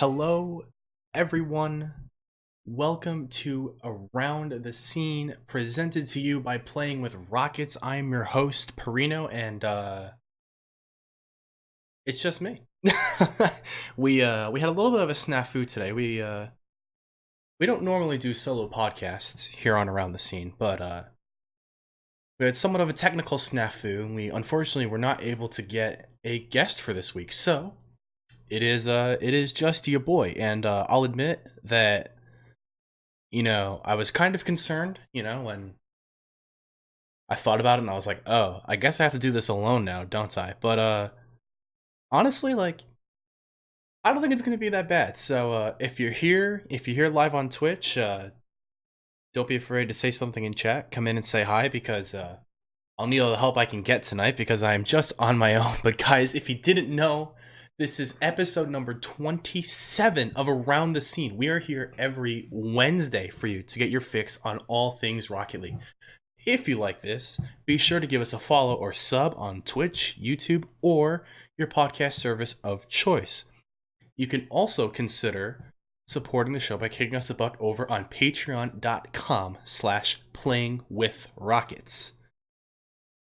Hello, everyone. Welcome to Around the Scene, presented to you by Playing with Rockets. I'm your host, Perino, and it's just me. We had a little bit of a snafu today. We don't normally do solo podcasts here on Around the Scene, but we had somewhat of a technical snafu, and we unfortunately were not able to get a guest for this week. So it is just your boy, and I'll admit that I was kind of concerned, when I thought about it, and I was like, oh, I guess I have to do this alone now, don't I? But honestly, like, I don't think it's gonna be that bad. So if you're here live on Twitch, don't be afraid to say something in chat. Come in and say hi because I'll need all the help I can get tonight because I am just on my own. But guys, if you didn't know, this is episode number 27 of Around the Scene. We are here every Wednesday for you to get your fix on all things Rocket League. If you like this, be sure to give us a follow or sub on Twitch, YouTube, or your podcast service of choice. You can also consider supporting the show by kicking us a buck over on patreon.com/playingwithrockets.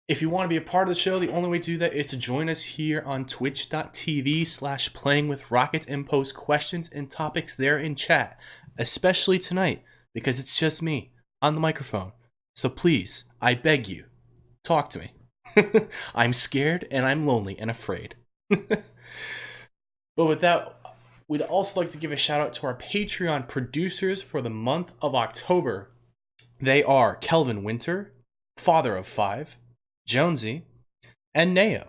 If you want to be a part of the show, the only way to do that is to join us here on twitch.tv/playingwithrockets and post questions and topics there in chat, especially tonight, because it's just me on the microphone. So please, I beg you, talk to me. I'm scared and I'm lonely and afraid. But with that, we'd also like to give a shout out to our Patreon producers for the month of October. They are Kelvin Winter, father of 5, Jonesy, and Neo.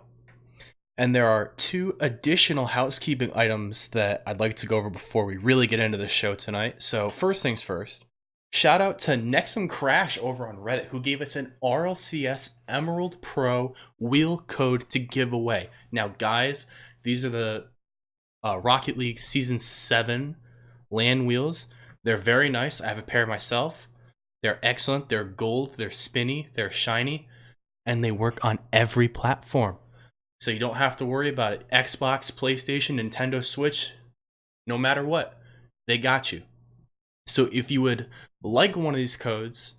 And there are 2 additional housekeeping items that I'd like to go over before we really get into the show tonight. So first things first, shout out to Nexum Crash over on Reddit, who gave us an RLCS Emerald Pro wheel code to give away. Now guys, these are the Rocket League Season 7 LAN wheels. They're very nice. I have a pair myself. They're excellent. They're gold. They're spinny. They're shiny. And they work on every platform. So you don't have to worry about it. Xbox, PlayStation, Nintendo Switch, no matter what, they got you. So if you would like one of these codes,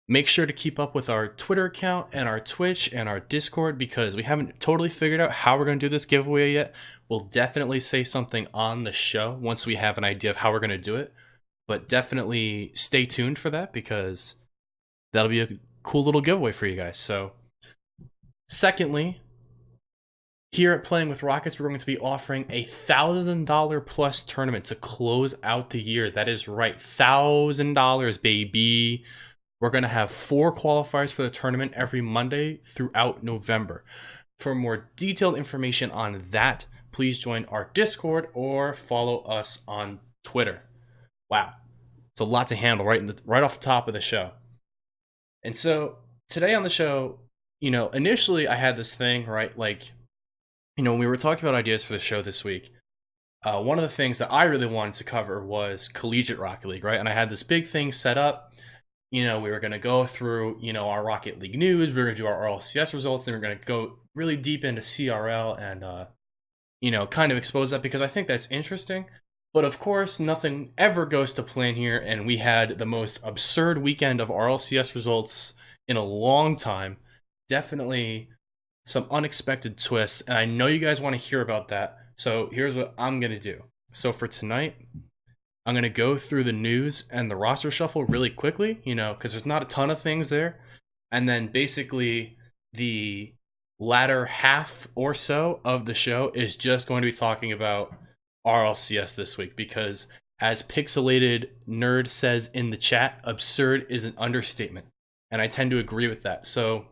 make sure to keep up with our Twitter account and our Twitch and our Discord because we haven't totally figured out how we're going to do this giveaway yet. We'll definitely say something on the show once we have an idea of how we're going to do it. But definitely stay tuned for that because that'll be a cool little giveaway for you guys. So, secondly, here at Playing with Rockets, we're going to be offering a $1,000 plus tournament to close out the year. That is right, $1,000, baby. We're going to have 4 qualifiers for the tournament every Monday throughout November. For more detailed information on that, please join our Discord or follow us on Twitter. Wow, it's a lot to handle right off the top of the show. And so today on the show, initially I had this thing, right? Like, when we were talking about ideas for the show this week, one of the things that I really wanted to cover was Collegiate Rocket League, right? And I had this big thing set up. We were going to go through, our Rocket League news. We were going to do our RLCS results. And we were going to go really deep into CRL and, kind of expose that because I think that's interesting. But of course, nothing ever goes to plan here. And we had the most absurd weekend of RLCS results in a long time. Definitely some unexpected twists. And I know you guys want to hear about that. So here's what I'm going to do. So for tonight, I'm going to go through the news and the roster shuffle really quickly, because there's not a ton of things there. And then basically the latter half or so of the show is just going to be talking about RLCS this week because as Pixelated Nerd says in the chat, absurd is an understatement. And I tend to agree with that. So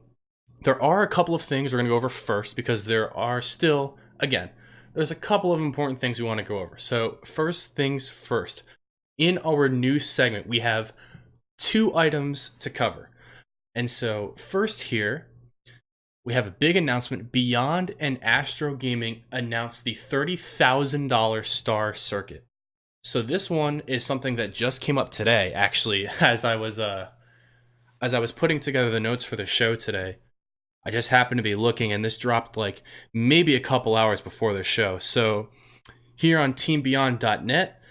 there are a couple of things we're going to go over first because there are still, again, there's a couple of important things we want to go over. So first things first, in our news segment, we have 2 items to cover. And so first here, we have a big announcement. Beyond and Astro Gaming announced the $30,000 star circuit. So this one is something that just came up today, actually, as I was putting together the notes for the show today. I just happened to be looking, and this dropped like maybe a couple hours before the show. So Here on TeamBeyond.net,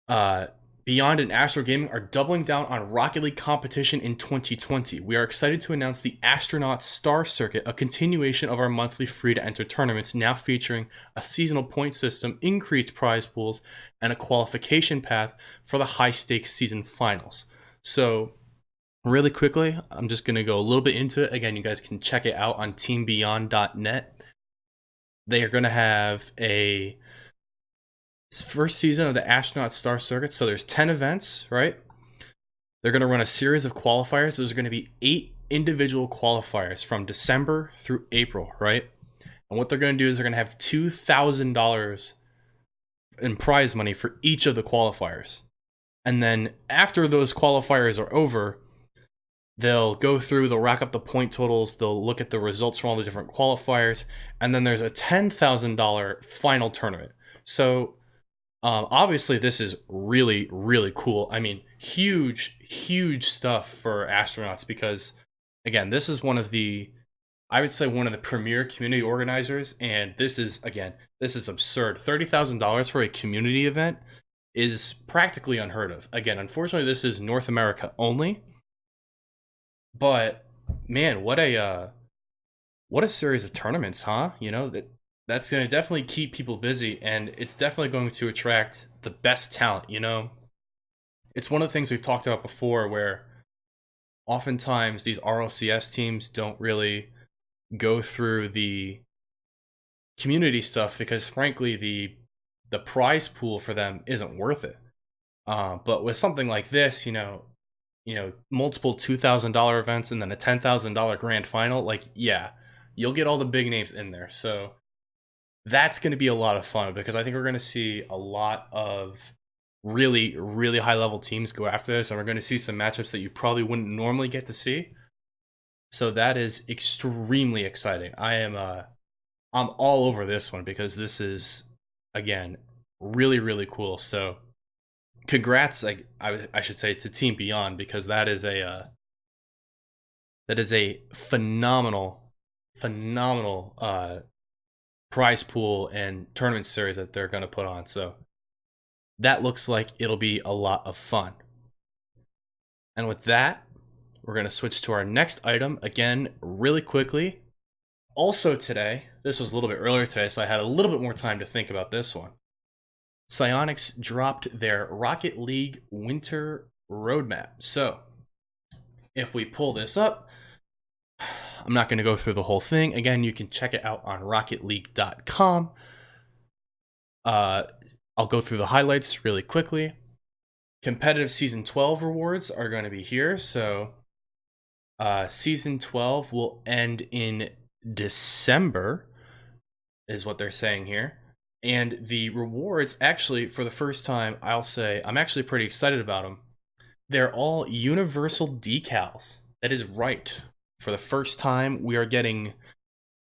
Beyond and Astro Gaming are doubling down on Rocket League competition in 2020. We are excited to announce the Astronaut Star Circuit, a continuation of our monthly free-to-enter tournaments, now featuring a seasonal point system, increased prize pools, and a qualification path for the high-stakes season finals. So, really quickly, I'm just going to go a little bit into it. Again, you guys can check it out on TeamBeyond.net. They are going to have a first season of the Astronaut Star Circuit. So there's 10 events, right? They're going to run a series of qualifiers. There's going to be 8 individual qualifiers from December through April, right? And what they're going to do is they're going to have $2,000 in prize money for each of the qualifiers. And then after those qualifiers are over, they'll go through, they'll rack up the point totals, they'll look at the results from all the different qualifiers, and then there's a $10,000 final tournament. So obviously, this is really, really cool. I mean, huge stuff for astronauts because, again, this is one of the, I would say, one of the premier community organizers. And this is absurd. $30,000 for a community event is practically unheard of. Again, unfortunately, this is North America only. But man, what a series of tournaments, huh? You know, that's going to definitely keep people busy, and it's definitely going to attract the best talent, you know? It's one of the things we've talked about before where oftentimes these RLCS teams don't really go through the community stuff because, frankly, the prize pool for them isn't worth it. But with something like this, you know, multiple $2,000 events and then a $10,000 grand final, like, yeah, you'll get all the big names in there. So that's going to be a lot of fun because I think we're going to see a lot of really, really high level teams go after this, and we're going to see some matchups that you probably wouldn't normally get to see. So that is extremely exciting. I'm all over this one because this is, again, really, really cool. So congrats, I should say, to Team Beyond because that is a phenomenal prize pool and tournament series that they're going to put on. So that looks like it'll be a lot of fun. And with that, we're going to switch to our next item again really quickly. Also today, this was a little bit earlier today, so I had a little bit more time to think about this one. Psyonix dropped their Rocket League Winter Roadmap. So if we pull this up, I'm not going to go through the whole thing. Again, you can check it out on rocketleague.com. I'll go through the highlights really quickly. Competitive Season 12 rewards are going to be here. So Season 12 will end in December, is what they're saying here. And the rewards, actually, for the first time, I'll say, I'm actually pretty excited about them. They're all universal decals. That is right. For the first time, we are getting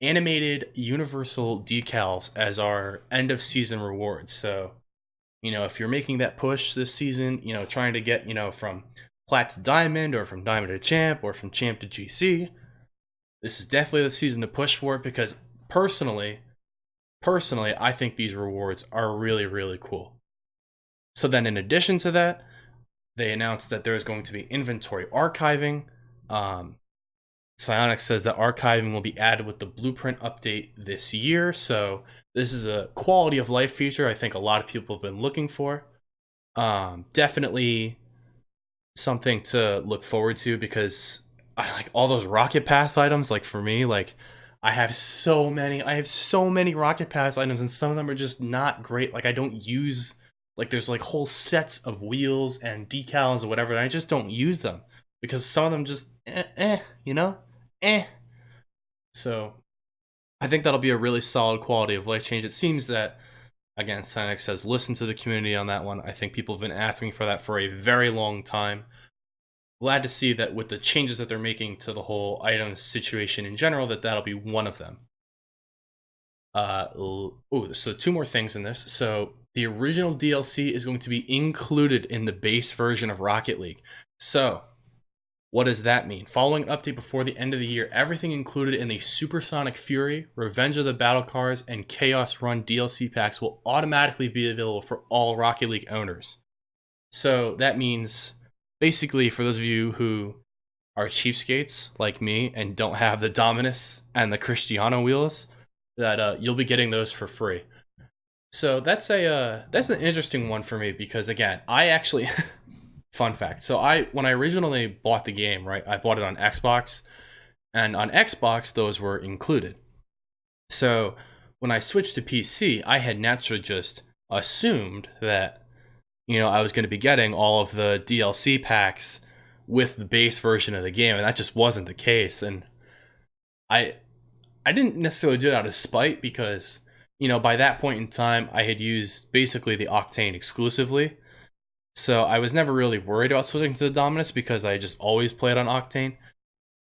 animated universal decals as our end of season rewards. So, you know, if you're making that push this season, you know, trying to get, you know, from Plat to Diamond or from Diamond to Champ or from Champ to GC, this is definitely the season to push for it because personally, I think these rewards are really, really cool. So then in addition to that, they announced that there is going to be inventory archiving. Psyonix says that archiving will be added with the blueprint update this year. So this is a quality of life feature I think a lot of people have been looking for. Definitely something to look forward to because I like all those Rocket Pass items. Like for me, like I have so many Rocket Pass items and some of them are just not great. Like I don't use, like there's like whole sets of wheels and decals or whatever, and I just don't use them because some of them just you know? So I think that'll be a really solid quality of life change. It seems that, again, Psyonix has listened to the community on that one. I think people have been asking for that for a very long time. Glad to see that with the changes that they're making to the whole item situation in general, that'll be one of them. So 2 more things in this. So the original DLC is going to be included in the base version of Rocket League. So What does that mean? Following an update before the end of the year, everything included in the Supersonic Fury, Revenge of the Battle Cars, and Chaos Run DLC packs will automatically be available for all Rocket League owners. So that means, basically, for those of you who are cheapskates like me and don't have the Dominus and the Cristiano wheels, that you'll be getting those for free. So that's an interesting one for me because again, I actually fun fact. So when I originally bought the game, right, I bought it on Xbox, and on Xbox those were included. So when I switched to PC, I had naturally just assumed that I was going to be getting all of the DLC packs with the base version of the game, and that just wasn't the case. And I I didn't necessarily do it out of spite because by that point in time I had used basically the Octane exclusively. So I was never really worried about switching to the Dominus because I just always played on Octane.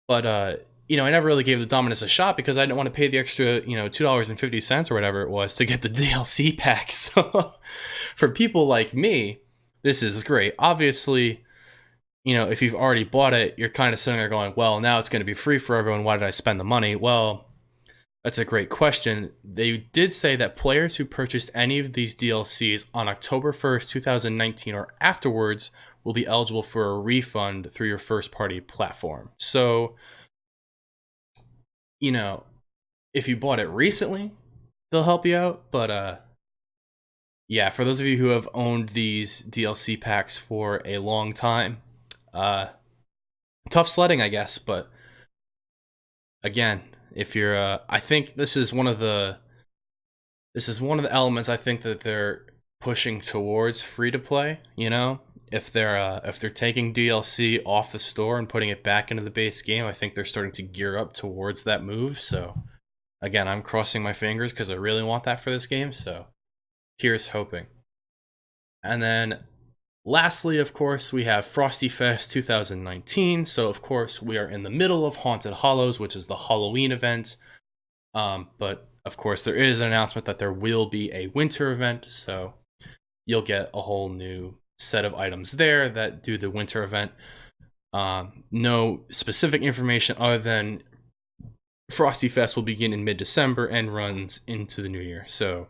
But I never really gave the Dominus a shot because I didn't want to pay the extra, $2.50 or whatever it was to get the DLC pack. So for people like me, this is great. Obviously, if you've already bought it, you're kind of sitting there going, well, now it's going to be free for everyone. Why did I spend the money? Well, that's a great question. They did say that players who purchased any of these DLCs on October 1st, 2019 or afterwards will be eligible for a refund through your first party platform. So, if you bought it recently, they'll help you out. But yeah, for those of you who have owned these DLC packs for a long time, tough sledding, I guess. But again, if you're I think this is one of the elements I think that they're pushing towards free to play. If they're taking DLC off the store and putting it back into the base game, I think they're starting to gear up towards that move. So again, I'm crossing my fingers because I really want that for this game. So here's hoping. And then lastly, of course, we have Frosty Fest 2019. So, of course, we are in the middle of Haunted Hollows, which is the Halloween event. But, of course, there is an announcement that there will be a winter event. So, you'll get a whole new set of items there that do the winter event. No specific information other than Frosty Fest will begin in mid-December and runs into the new year. So,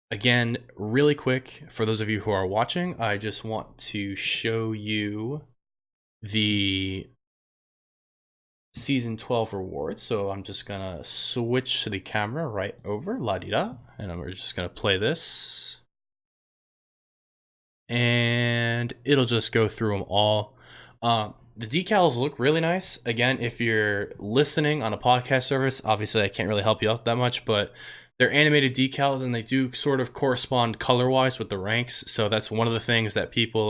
again, really quick, for those of you who are watching, I just want to show you the Season 12 rewards. So I'm just going to switch the camera right over, la-di-da, and we're just going to play this. And it'll just go through them all. The decals look really nice. Again, if you're listening on a podcast service, obviously I can't really help you out that much, but they're animated decals and they do sort of correspond color-wise with the ranks. So that's one of the things that people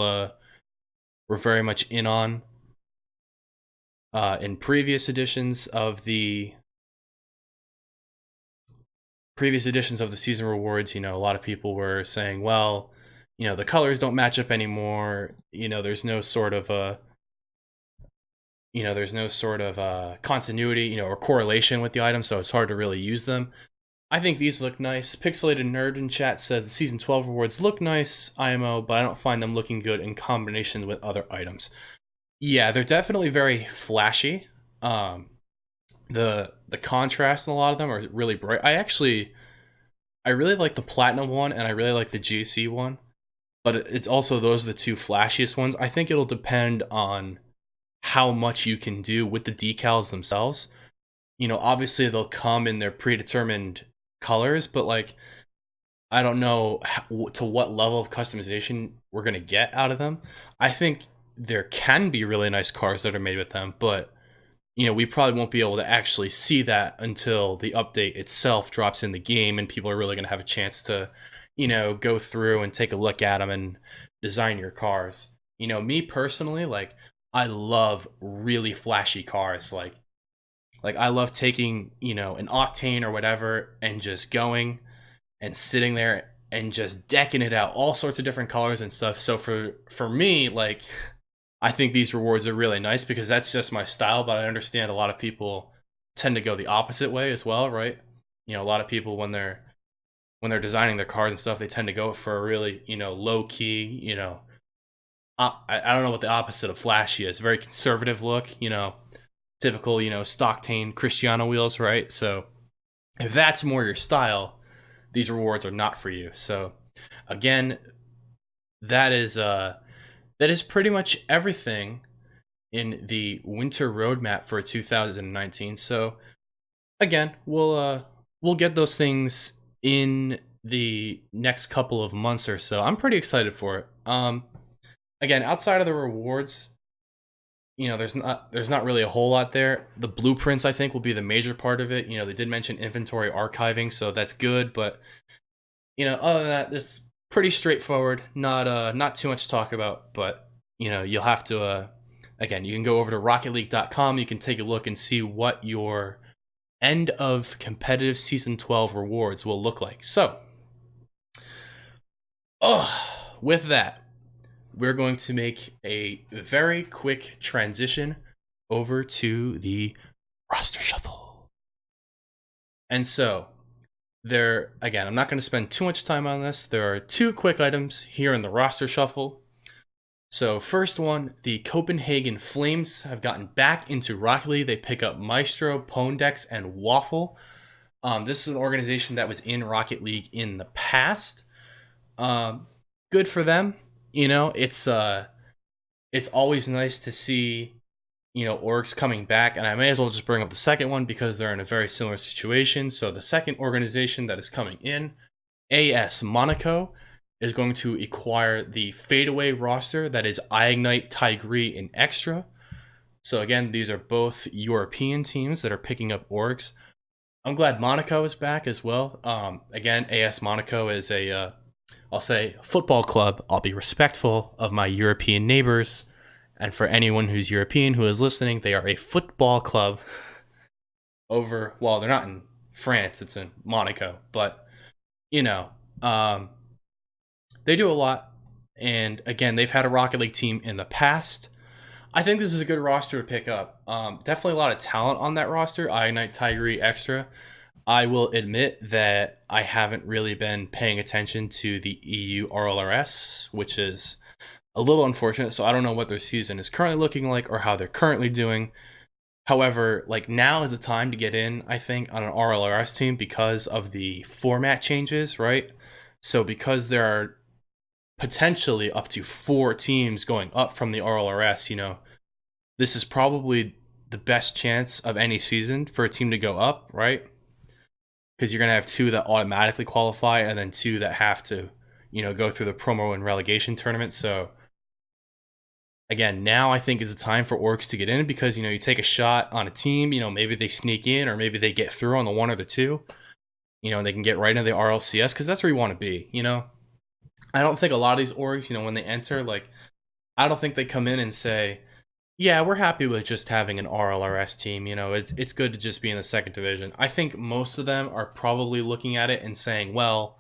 were very much in on in previous editions of the season rewards. A lot of people were saying, well, the colors don't match up anymore. There's no sort of continuity, or correlation with the item, so it's hard to really use them. I think these look nice. Pixelated Nerd in chat says the Season 12 rewards look nice, IMO, but I don't find them looking good in combination with other items. Yeah, they're definitely very flashy. The contrast in a lot of them are really bright. I really like the Platinum one, and I really like the GC one, but it's also those are the two flashiest ones. I think it'll depend on how much you can do with the decals themselves. Obviously they'll come in their predetermined colors, but I don't know to what level of customization we're going to get out of them. I think there can be really nice cars that are made with them, but we probably won't be able to actually see that until the update itself drops in the game and people are really going to have a chance to go through and take a look at them and design your cars. Me personally, I love really flashy cars. I love taking, an Octane or whatever and just going and sitting there and just decking it out, all sorts of different colors and stuff. So for me, I think these rewards are really nice because that's just my style, but I understand a lot of people tend to go the opposite way as well, right? A lot of people when they're designing their cars and stuff, they tend to go for a really, low key, I don't know what the opposite of flashy is. Very conservative look, typical, Stockton Cristiano wheels, right? So if that's more your style, these rewards are not for you. So again, that is that is pretty much everything in the winter roadmap for 2019. So again, we'll get those things in the next couple of months or so. I'm pretty excited for it. Again, outside of the rewards, there's not really a whole lot there. The blueprints, I think, will be the major part of it. They did mention inventory archiving, so that's good. But other than that, this is pretty straightforward. Not too much to talk about. But you'll have to again, you can go over to RocketLeague.com. You can take a look and see what your end of competitive season 12 rewards will look like. So, with that, we're going to make a very quick transition over to the roster shuffle. And so, again, I'm not going to spend too much time on this. There are two quick items here in the roster shuffle. So, first one, the Copenhagen Flames have gotten back into Rocket League. They pick up Maestro, Pondex, and Waffle. This is an organization that was in Rocket League in the past. Good for them. It's always nice to see, orgs coming back, and I may as well just bring up the second one because they're in a very similar situation. So the second organization that is coming in, AS Monaco, is going to acquire the fadeaway roster that is Ignite, Tigre, and Extra. So again, these are both European teams that are picking up orgs. I'm glad Monaco is back as well. Again, AS Monaco is I'll say football club. I'll be respectful of my European neighbors. And for anyone who's European who is listening, they are a football club they're not in France, it's in Monaco. But, they do a lot. And again, they've had a Rocket League team in the past. I think this is a good roster to pick up. Definitely a lot of talent on that roster. Ignite, Tigre, Extra. I will admit that I haven't really been paying attention to the EU RLRS, which is a little unfortunate. So I don't know what their season is currently looking like or how they're currently doing. However, now is the time to get in, I think, on an RLRS team because of the format changes, right? So because there are potentially up to 4 teams going up from the RLRS, this is probably the best chance of any season for a team to go up, right? Because you're going to have 2 that automatically qualify and then 2 that have to, go through the promo and relegation tournament. So, again, now I think is the time for orgs to get in because, you take a shot on a team, maybe they sneak in or maybe they get through on the 1 or the 2, and they can get right into the RLCS because that's where you want to be, I don't think a lot of these orgs, when they enter, I don't think they come in and say, yeah, we're happy with just having an RLRS team. It's good to just be in the second division. I think most of them are probably looking at it and saying, well,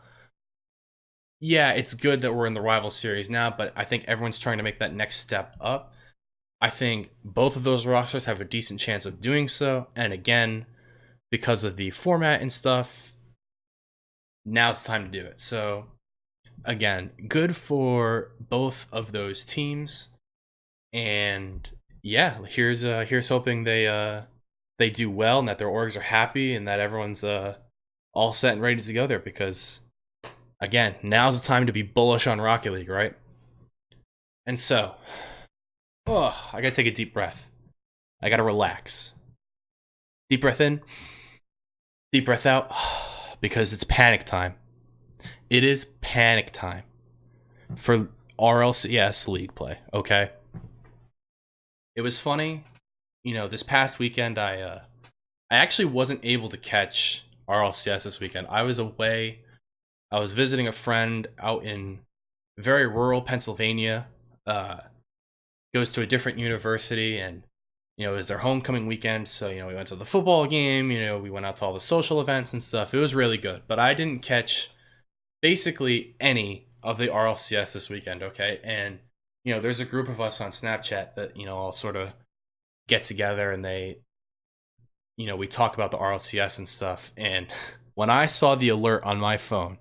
yeah, it's good that we're in the rival series now, but I think everyone's trying to make that next step up. I think both of those rosters have a decent chance of doing so. And again, because of the format and stuff, now's the time to do it. So again, good for both of those teams. And yeah, here's hoping they do well and that their orgs are happy and that everyone's all set and ready to go there because again, now's the time to be bullish on Rocket League, right? And so, I gotta take a deep breath. I gotta relax. Deep breath in, deep breath out, because it's panic time. It is panic time for RLCS league play, okay? It was funny, this past weekend I actually wasn't able to catch RLCS this weekend. I was away. I was visiting a friend out in very rural Pennsylvania. Goes to a different university and it was their homecoming weekend, so we went to the football game, we went out to all the social events and stuff. It was really good, but I didn't catch basically any of the RLCS this weekend, okay? And there's a group of us on Snapchat that all sort of get together and they we talk about the RLCS and stuff. And when I saw the alert on my phone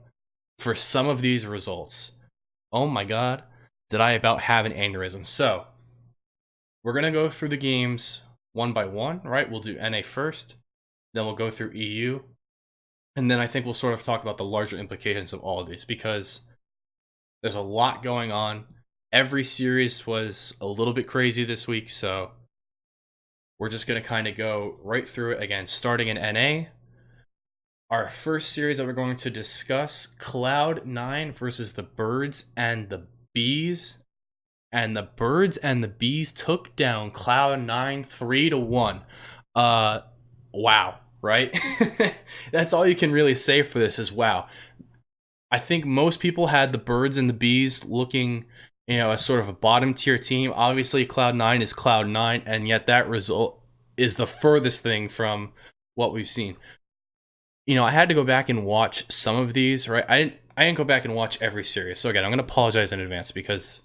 for some of these results, oh my god, did I about have an aneurysm? So we're gonna go through the games one by one, right? We'll do NA first, then we'll go through EU, and then I think we'll sort of talk about the larger implications of all of these because there's a lot going on. Every series was a little bit crazy this week, so we're just going to kind of go right through it again, starting in NA. Our first series that we're going to discuss, Cloud9 versus the Birds and the Bees. And the Birds and the Bees took down Cloud9 3-1. Wow, right? That's all you can really say for this is wow. I think most people had the Birds and the Bees looking, as sort of a bottom tier team. Obviously, Cloud9 is Cloud9, and yet that result is the furthest thing from what we've seen. I had to go back and watch some of these, right? I didn't go back and watch every series. So again, I'm going to apologize in advance because,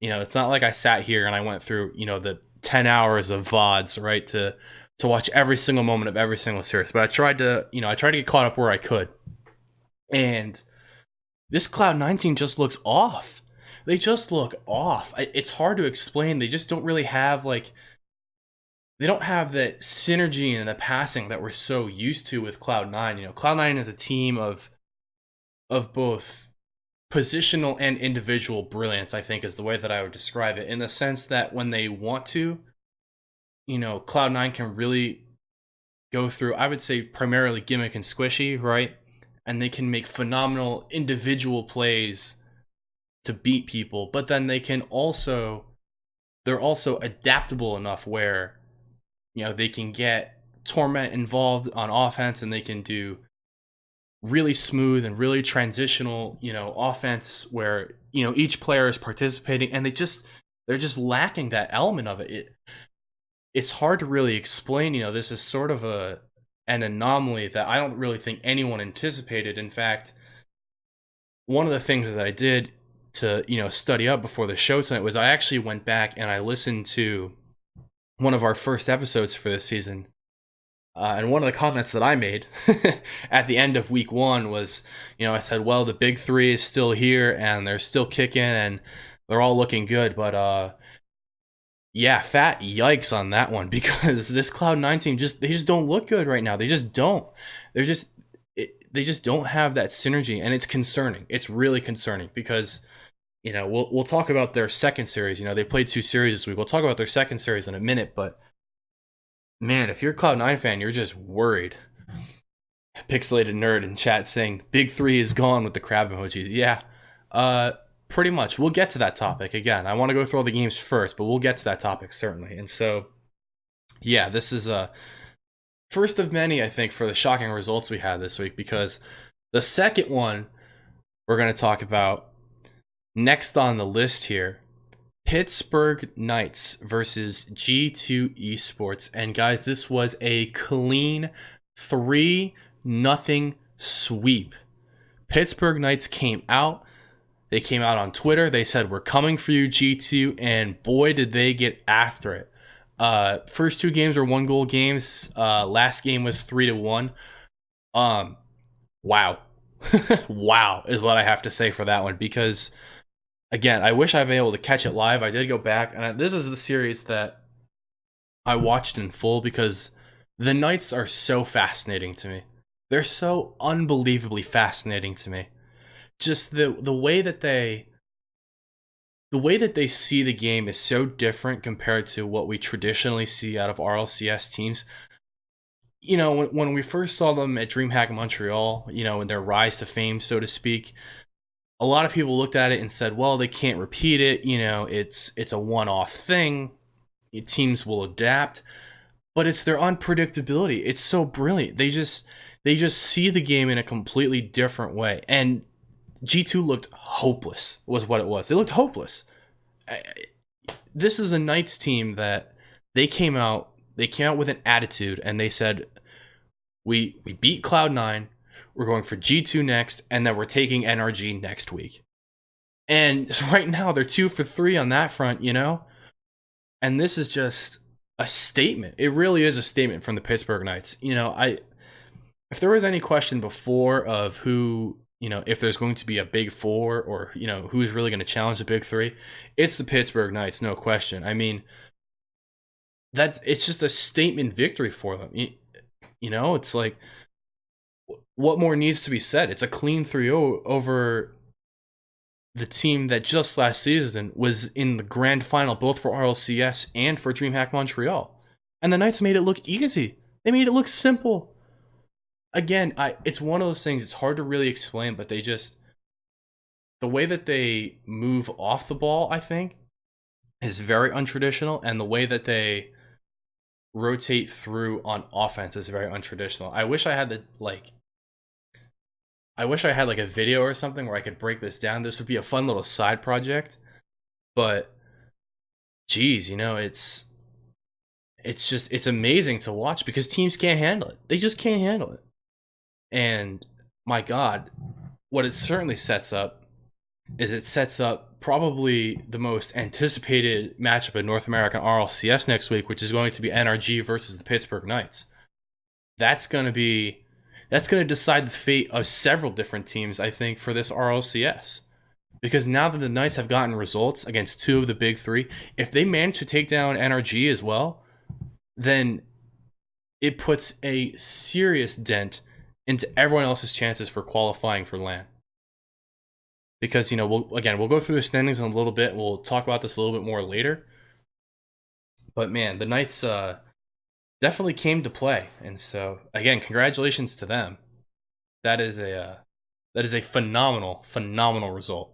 it's not like I sat here and I went through, the 10 hours of VODs, right, to watch every single moment of every single series. But I tried to get caught up where I could. And this Cloud9 team just looks off. They just look off. It's hard to explain. They just don't really have, they don't have that synergy and the passing that we're so used to with Cloud9. Cloud9 is a team of both positional and individual brilliance, I think is the way that I would describe it, in the sense that when they want to, Cloud9 can really go through, I would say, primarily gimmick and squishy, right? And they can make phenomenal individual plays to beat people, but then they're also adaptable enough where, they can get Torment involved on offense and they can do really smooth and really transitional, offense where, each player is participating and they're just lacking that element of it. It's hard to really explain, this is sort of an anomaly that I don't really think anyone anticipated. In fact, one of the things that I did to, study up before the show tonight was I actually went back and I listened to one of our first episodes for this season. And one of the comments that I made at the end of week 1 was, I said, well, the big three is still here and they're still kicking and they're all looking good. But, yeah, fat yikes on that one because this Cloud9 team they just don't look good right now. They just don't. They just don't have that synergy, and it's concerning. It's really concerning because, we'll talk about their second series. They played 2 series this week. We'll talk about their second series in a minute, but man, if you're a Cloud9 fan, you're just worried. Pixelated Nerd in chat saying, Big 3 is gone with the crab emojis. Yeah, pretty much. We'll get to that topic. Again, I want to go through all the games first, but we'll get to that topic, certainly. And so, yeah, this is a first of many, I think, for the shocking results we had this week, because the second one we're going to talk about next on the list here, Pittsburgh Knights versus G2 Esports. And guys, this was a clean 3-0 sweep. Pittsburgh Knights came out. They came out on Twitter. They said, we're coming for you, G2. And boy, did they get after it. First 2 games were 1-goal games. Last game was 3-1. Wow. Wow is what I have to say for that one, because again, I wish I'd been able to catch it live. I did go back, and this is the series that I watched in full because the Knights are so fascinating to me. They're so unbelievably fascinating to me. Just the way that they see the game is so different compared to what we traditionally see out of RLCS teams. When we first saw them at DreamHack Montreal, in their rise to fame, so to speak, a lot of people looked at it and said, well, they can't repeat it. It's a one-off thing. Teams will adapt. But it's their unpredictability. It's so brilliant. They just see the game in a completely different way. And G2 looked hopeless, was what it was. They looked hopeless. This is a Knights team that they came out with an attitude, and they said, we beat Cloud9, we're going for G2 next, and then we're taking NRG next week. And so right now, they're 2 for 3 on that front, And this is just a statement. It really is a statement from the Pittsburgh Knights. If there was any question before of who, if there's going to be a big four or, who's really going to challenge the big three, it's the Pittsburgh Knights, no question. I mean, it's just a statement victory for them. It's like, what more needs to be said? It's a clean 3-0 over the team that just last season was in the grand final, both for RLCS and for DreamHack Montreal. And the Knights made it look easy. They made it look simple. Again, it's one of those things, it's hard to really explain, but the way that they move off the ball, I think, is very untraditional, and the way that they rotate through on offense is very untraditional. I wish I had a video or something where I could break this down. This would be a fun little side project. But geez, it's amazing to watch because teams can't handle it. They just can't handle it. And my God, what it certainly sets up probably the most anticipated matchup in North American RLCS next week, which is going to be NRG versus the Pittsburgh Knights. That's going to decide the fate of several different teams, I think, for this RLCS. Because now that the Knights have gotten results against two of the big three, if they manage to take down NRG as well, then it puts a serious dent into everyone else's chances for qualifying for LAN. Because, we'll go through the standings in a little bit. We'll talk about this a little bit more later. But man, the Knights definitely came to play. And so, again, congratulations to them. That is a phenomenal, phenomenal result.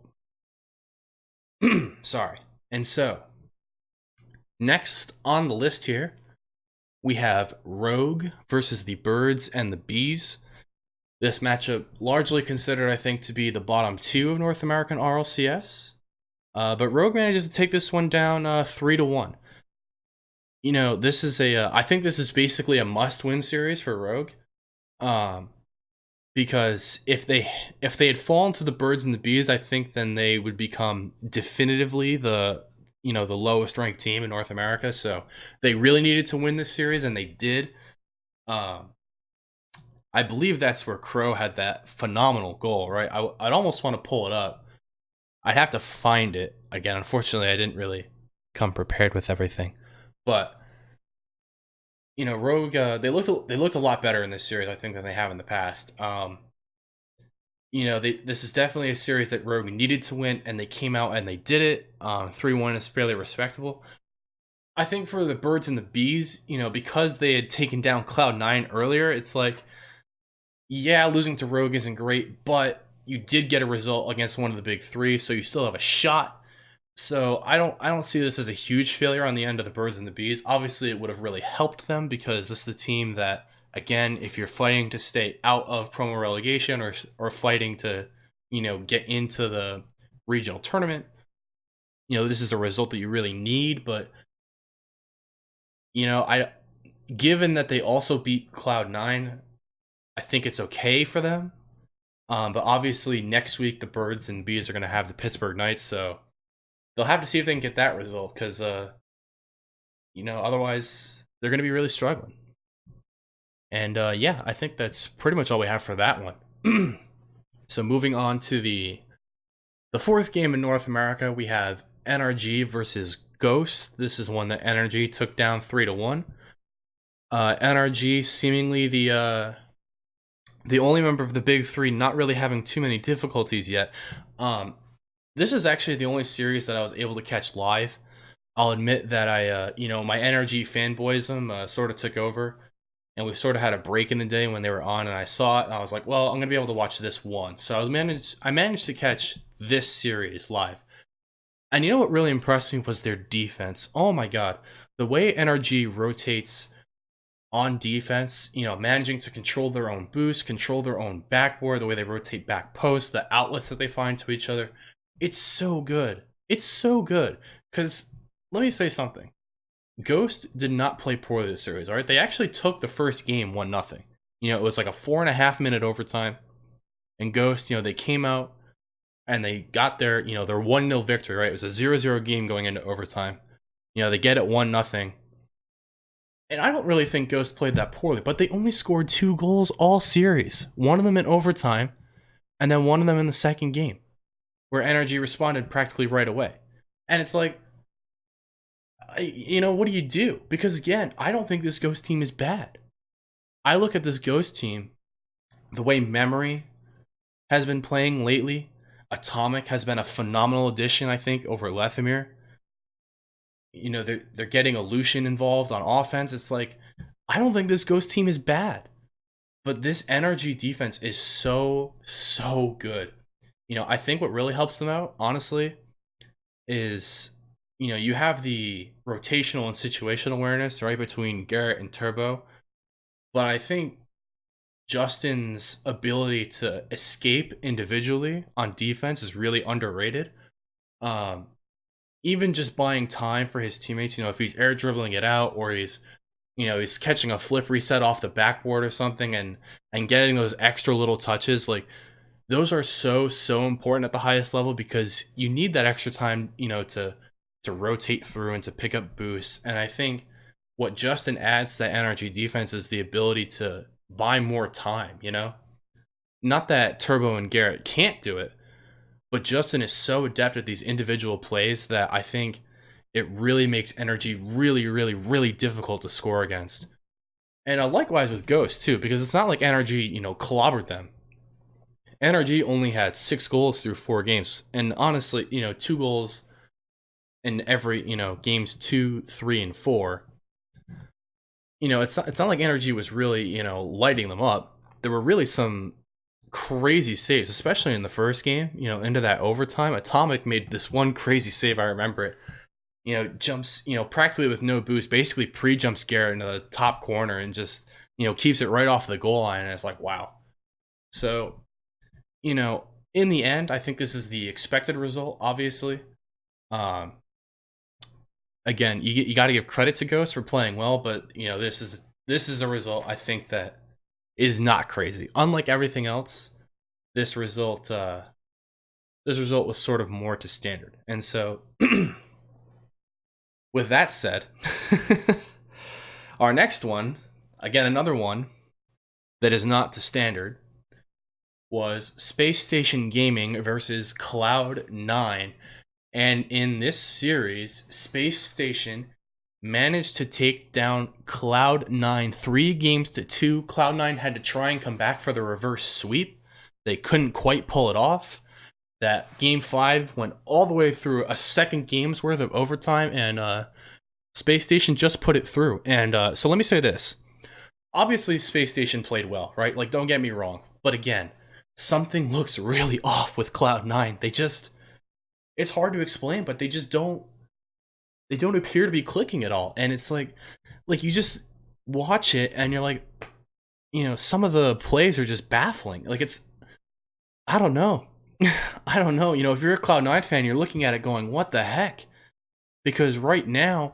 Sorry. And so, next on the list here, we have Rogue versus the Birds and the Bees. This matchup largely considered, I think, to be the bottom two of North American RLCS. But Rogue manages to take this one down 3-1. This is I think this is basically a must-win series for Rogue. Because if they had fallen to the Birds and the Bees, I think then they would become definitively the lowest ranked team in North America. So they really needed to win this series, and they did. I believe that's where Crow had that phenomenal goal, right? I'd almost want to pull it up. I'd have to find it. Again, unfortunately, I didn't really come prepared with everything. But, Rogue, they looked a lot better in this series, I think, than they have in the past. This is definitely a series that Rogue needed to win, and they came out and they did it. 3-1 is fairly respectable. I think for the Birds and the Bees, because they had taken down Cloud9 earlier, it's like, yeah, losing to Rogue isn't great, but you did get a result against one of the big three, so you still have a shot. So I don't see this as a huge failure on the end of the Birds and the Bees. Obviously, it would have really helped them because this is the team that, again, if you're fighting to stay out of promo relegation or fighting to, get into the regional tournament, this is a result that you really need. But, given that they also beat Cloud9, I think it's okay for them. But obviously next week the Birds and Bees are going to have the Pittsburgh Knights, so they'll have to see if they can get that result because, otherwise they're going to be really struggling. And I think that's pretty much all we have for that one. So moving on to the fourth game in North America, we have NRG versus Ghost. This is one that NRG took down 3-1. NRG seemingly the only member of the big three not really having too many difficulties yet. This is actually the only series that I was able to catch live. I'll admit that my NRG fanboyism sort of took over, and we sort of had a break in the day when they were on, and I saw it, and I was like, well, I'm going to be able to watch this one. So I managed to catch this series live. And what really impressed me was their defense. Oh my God. The way NRG rotates on defense, managing to control their own boost, control their own backboard, the way they rotate back posts, the outlets that they find to each other. It's so good. It's so good. Because, let me say something. Ghost did not play poorly this series, alright? They actually took the first game 1-0. It was like a 4.5-minute overtime. And Ghost, they came out and they got their 1-0 victory, right? It was a 0-0 game going into overtime. They get it 1-0. And I don't really think Ghost played that poorly, but they only scored 2 goals all series. One of them in overtime, and then one of them in the second game, where Energy responded practically right away. And it's like, what do you do? Because again, I don't think this Ghost team is bad. I look at this Ghost team, the way Memory has been playing lately. Atomic has been a phenomenal addition, I think, over Lethemir. They're getting a Lucian involved on offense. It's like, I don't think this Ghost team is bad. But this Energy defense is so, so good. I think what really helps them out, honestly, is, you have the rotational and situational awareness, right, between Garrett and Turbo. But I think Justin's ability to escape individually on defense is really underrated. Even just buying time for his teammates, if he's air dribbling it out, or he's catching a flip reset off the backboard or something, and getting those extra little touches, like, those are so, so important at the highest level, because you need that extra time, to rotate through and to pick up boosts. And I think what Justin adds to that Energy defense is the ability to buy more time, Not that Turbo and Garrett can't do it, but Justin is so adept at these individual plays that I think it really makes Energy really, really, really difficult to score against. And likewise with Ghost, too, because it's not like Energy, clobbered them. Energy only had 6 goals through 4 games. And honestly, 2 goals in every, games 2, 3, and 4. It's not like Energy was really, lighting them up. There were really some crazy saves, especially in the first game, into that overtime. Atomic made this one crazy save, I remember it. Jumps, practically with no boost, basically pre-jumps Garrett into the top corner and just, keeps it right off the goal line. And it's like, wow. So, in the end, I think this is the expected result, obviously. Again, you got to give credit to Ghost for playing well, but this is a result I think that is not crazy. Unlike everything else, this result was sort of more to standard. And so, with that said, our next one, again another one that is not to standard, was Space Station Gaming versus Cloud9. And in this series, Space Station managed to take down Cloud9 3-2. Cloud9 had to try and come back for the reverse sweep. They couldn't quite pull it off. That Game 5 went all the way through a second game's worth of overtime, and Space Station just put it through. And so let me say this. Obviously, Space Station played well, right? Like, don't get me wrong. But again, something looks really off with Cloud9. It's hard to explain, but they don't appear to be clicking at all. And it's like you just watch it and you're like, some of the plays are just baffling. Like, I don't know. I don't know. If you're a Cloud9 fan, you're looking at it going, what the heck? Because right now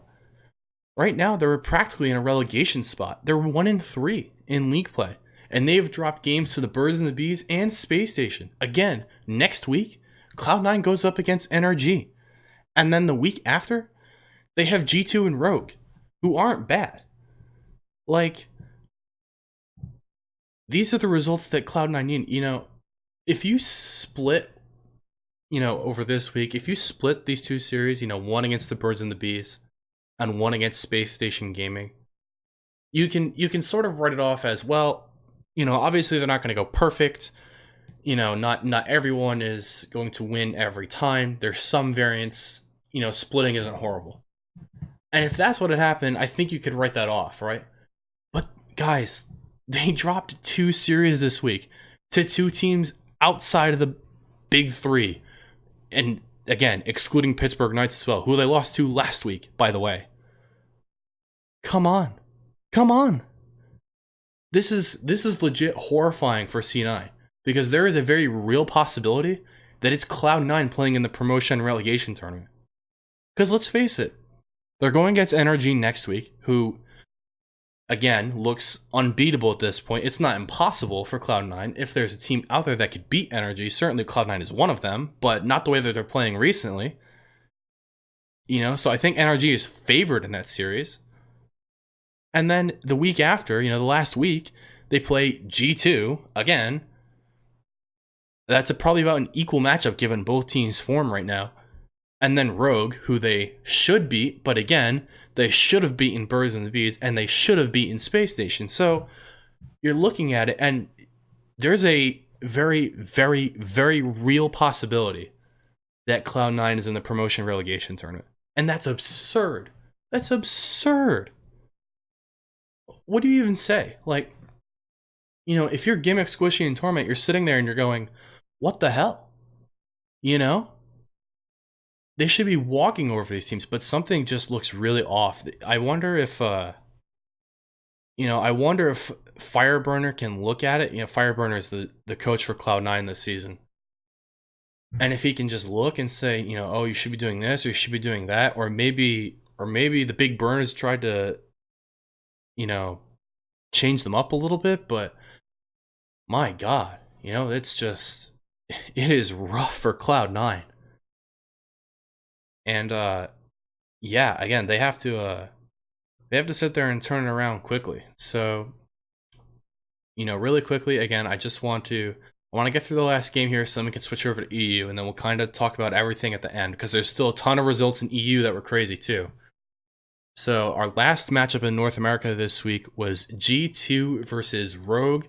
they're practically in a relegation spot. They're 1-3 in league play. And they've dropped games to the Birds and the Bees and Space Station. Again, next week, Cloud9 goes up against NRG. And then the week after, they have G2 and Rogue, who aren't bad. Like, these are the results that Cloud9 need. If you split, over this week, if you split these two series, one against the Birds and the Bees and one against Space Station Gaming, you can sort of write it off as, well, obviously they're not going to go perfect. Not everyone is going to win every time. There's some variance. Splitting isn't horrible. And if that's what had happened, I think you could write that off, right? But guys, they dropped 2 series this week to 2 teams outside of the big 3. And again, excluding Pittsburgh Knights as well, who they lost to last week, by the way. Come on. This is legit horrifying for C9. Because there is a very real possibility that it's Cloud9 playing in the promotion relegation tournament. Because let's face it, they're going against NRG next week, who, again, looks unbeatable at this point. It's not impossible for Cloud9. If there's a team out there that could beat NRG, certainly Cloud9 is one of them, but not the way that they're playing recently. So I think NRG is favored in that series. And then the week after, the last week, they play G2 again. That's probably about an equal matchup given both teams' form right now. And then Rogue, who they should beat, but again, they should have beaten Birds and the Bees, and they should have beaten Space Station. So you're looking at it, and there's a very, very, very real possibility that Cloud9 is in the promotion relegation tournament. And that's absurd. That's absurd. What do you even say? Like, if you're Gimmick, Squishy, and Torment, you're sitting there and you're going, what the hell? They should be walking over these teams, but something just looks really off. I wonder if Fireburner can look at it. Fireburner is the coach for Cloud9 this season. And if he can just look and say, oh, you should be doing this or you should be doing that, or maybe the big burners tried to, change them up a little bit, but my God, it is rough for Cloud9. And again, they have to sit there and turn it around quickly. So, really quickly, again, I want to get through the last game here so then we can switch over to EU, and then we'll kind of talk about everything at the end, because there's still a ton of results in EU that were crazy too. So our last matchup in North America this week was G2 versus Rogue.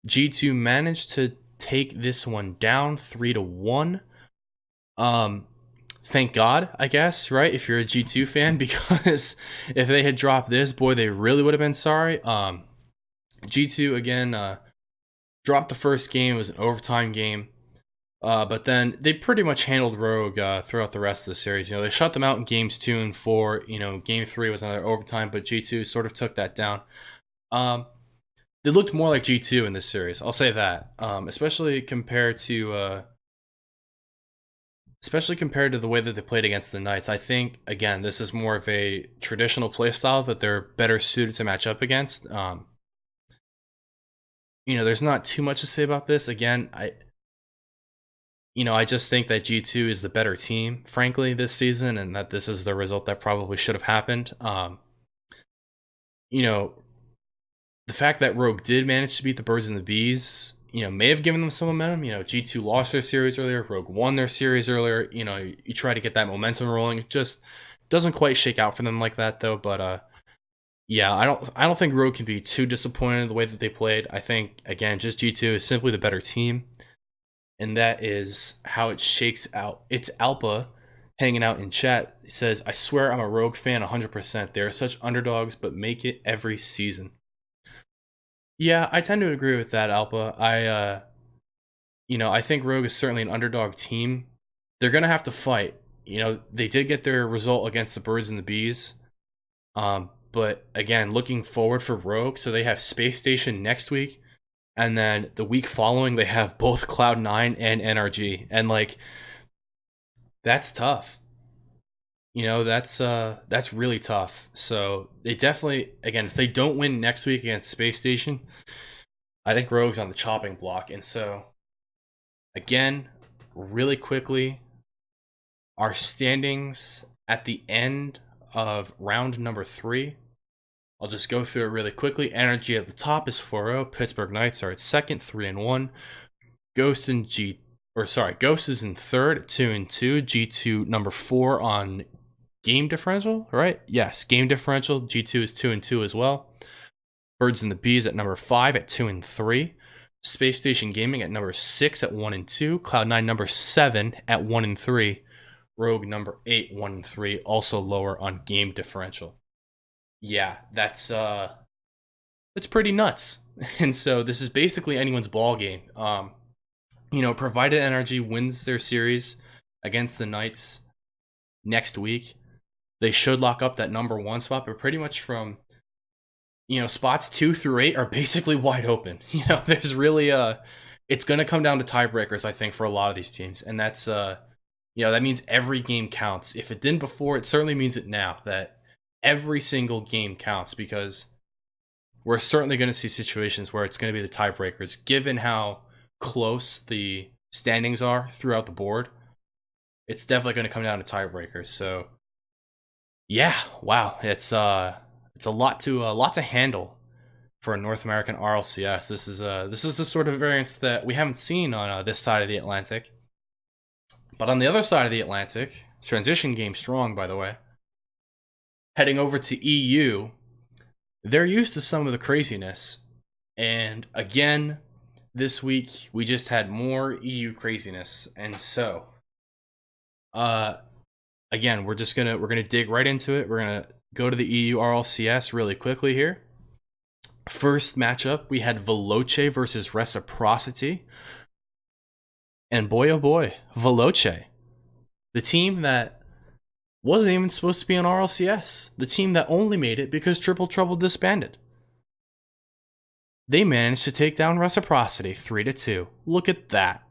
G2 managed to take this one down 3-1. Thank God, I guess, right? If you're a G2 fan, because if they had dropped this, boy, they really would have been sorry. G2 again dropped the first game. It was an overtime game. But then they pretty much handled Rogue throughout the rest of the series. They shut them out in games 2 and 4. Game 3 was another overtime, but G2 sort of took that down. They looked more like G2 in this series. I'll say that, especially compared to the way that they played against the Knights. I think, again, this is more of a traditional playstyle that they're better suited to match up against. There's not too much to say about this. Again, I just think that G2 is the better team, frankly, this season, and that this is the result that probably should have happened. The fact that Rogue did manage to beat the Birds and the Bees, may have given them some momentum. G2 lost their series earlier, Rogue won their series earlier. You try to get that momentum rolling. It just doesn't quite shake out for them like that, though. But I don't think Rogue can be too disappointed in the way that they played. I think, again, just G2 is simply the better team. And that is how it shakes out. It's Alpa hanging out in chat. He says, I swear I'm a Rogue fan 100%. They are such underdogs, but make it every season. Yeah, I tend to agree with that, Alpa. I think Rogue is certainly an underdog team. They're going to have to fight. They did get their result against the Birds and the Bees. But again, looking forward for Rogue, so they have Space Station next week. And then the week following, they have both Cloud9 and NRG. And, that's tough. That's really tough. So they definitely, again, if they don't win next week against Space Station, I think Rogue's on the chopping block. And so, again, really quickly, our standings at the end of round number 3. I'll just go through it really quickly. Energy at the top is 4-0. Pittsburgh Knights are at second, 3-1. Ghost is in third at 2-2. G2 number 4 on game differential, right? Yes, game differential. G2 is 2-2 as well. Birds and the Bees at number 5 at 2-3. Space Station Gaming at number 6 at 1-2. Cloud9 number 7 at 1-3. Rogue number 8, 1-3, also lower on game differential. Yeah, that's pretty nuts. And so this is basically anyone's ball game. Provided NRG wins their series against the Knights next week, they should lock up that number 1 spot. But pretty much from spots 2 through 8 are basically wide open. There's really it's going to come down to tiebreakers, I think, for a lot of these teams, and that's that means every game counts. If it didn't before, it certainly means it now. That every single game counts, because we're certainly going to see situations where it's going to be the tiebreakers, given how close the standings are throughout the board. It's definitely going to come down to tiebreakers. So, yeah, wow, it's a lot to handle for North American RLCS. This is the sort of variance that we haven't seen on this side of the Atlantic. But on the other side of the Atlantic, transition game strong, by the way. Heading over to EU, they're used to some of the craziness. And again, this week we just had more EU craziness. And so, again, we're gonna dig right into it. We're gonna go to the EU RLCS really quickly here. First matchup, we had Veloce versus Reciprocity. And boy, oh boy, Veloce. The team that wasn't even supposed to be on RLCS. The team that only made it because Triple Trouble disbanded. They managed to take down Reciprocity 3-2. Look at that.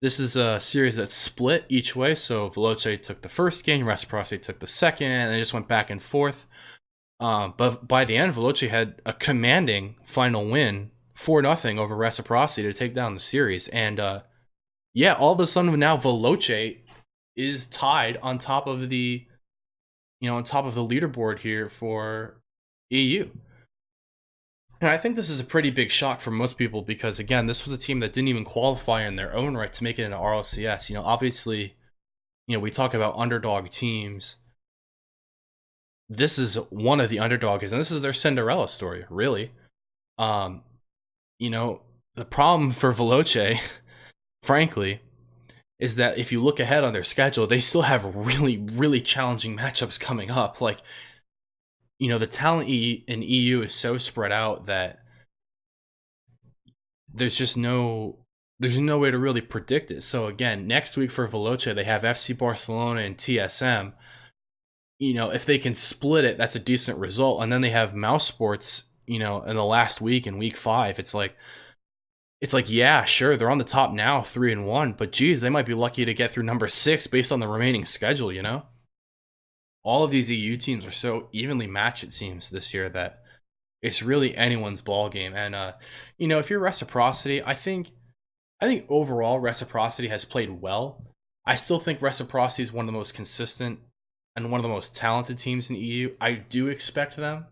This is a series that's split each way, so Veloce took the first game, Reciprocity took the second, and they just went back and forth. But by the end, Veloce had a commanding final win, 4-0 over Reciprocity to take down the series. And all of a sudden now Veloce is tied on top of the leaderboard here for EU. And I think this is a pretty big shock for most people because, again, this was a team that didn't even qualify in their own right to make it into RLCS. Obviously, we talk about underdog teams. This is one of the underdogs, and this is their Cinderella story, really. The problem for Veloce, frankly, is that if you look ahead on their schedule, they still have really, really challenging matchups coming up. Like, the talent in EU is so spread out that there's no way to really predict it. So again, next week for Veloce, they have FC Barcelona and TSM. If they can split it, that's a decent result. And then they have Mouse Sports, in the last week, in week 5. It's like, yeah, sure, they're on the top now, 3-1, but geez, they might be lucky to get through number 6 based on the remaining schedule, All of these EU teams are so evenly matched, it seems, this year that it's really anyone's ball game. And if you're Reciprocity, I think overall Reciprocity has played well. I still think Reciprocity is one of the most consistent and one of the most talented teams in the EU. I do expect them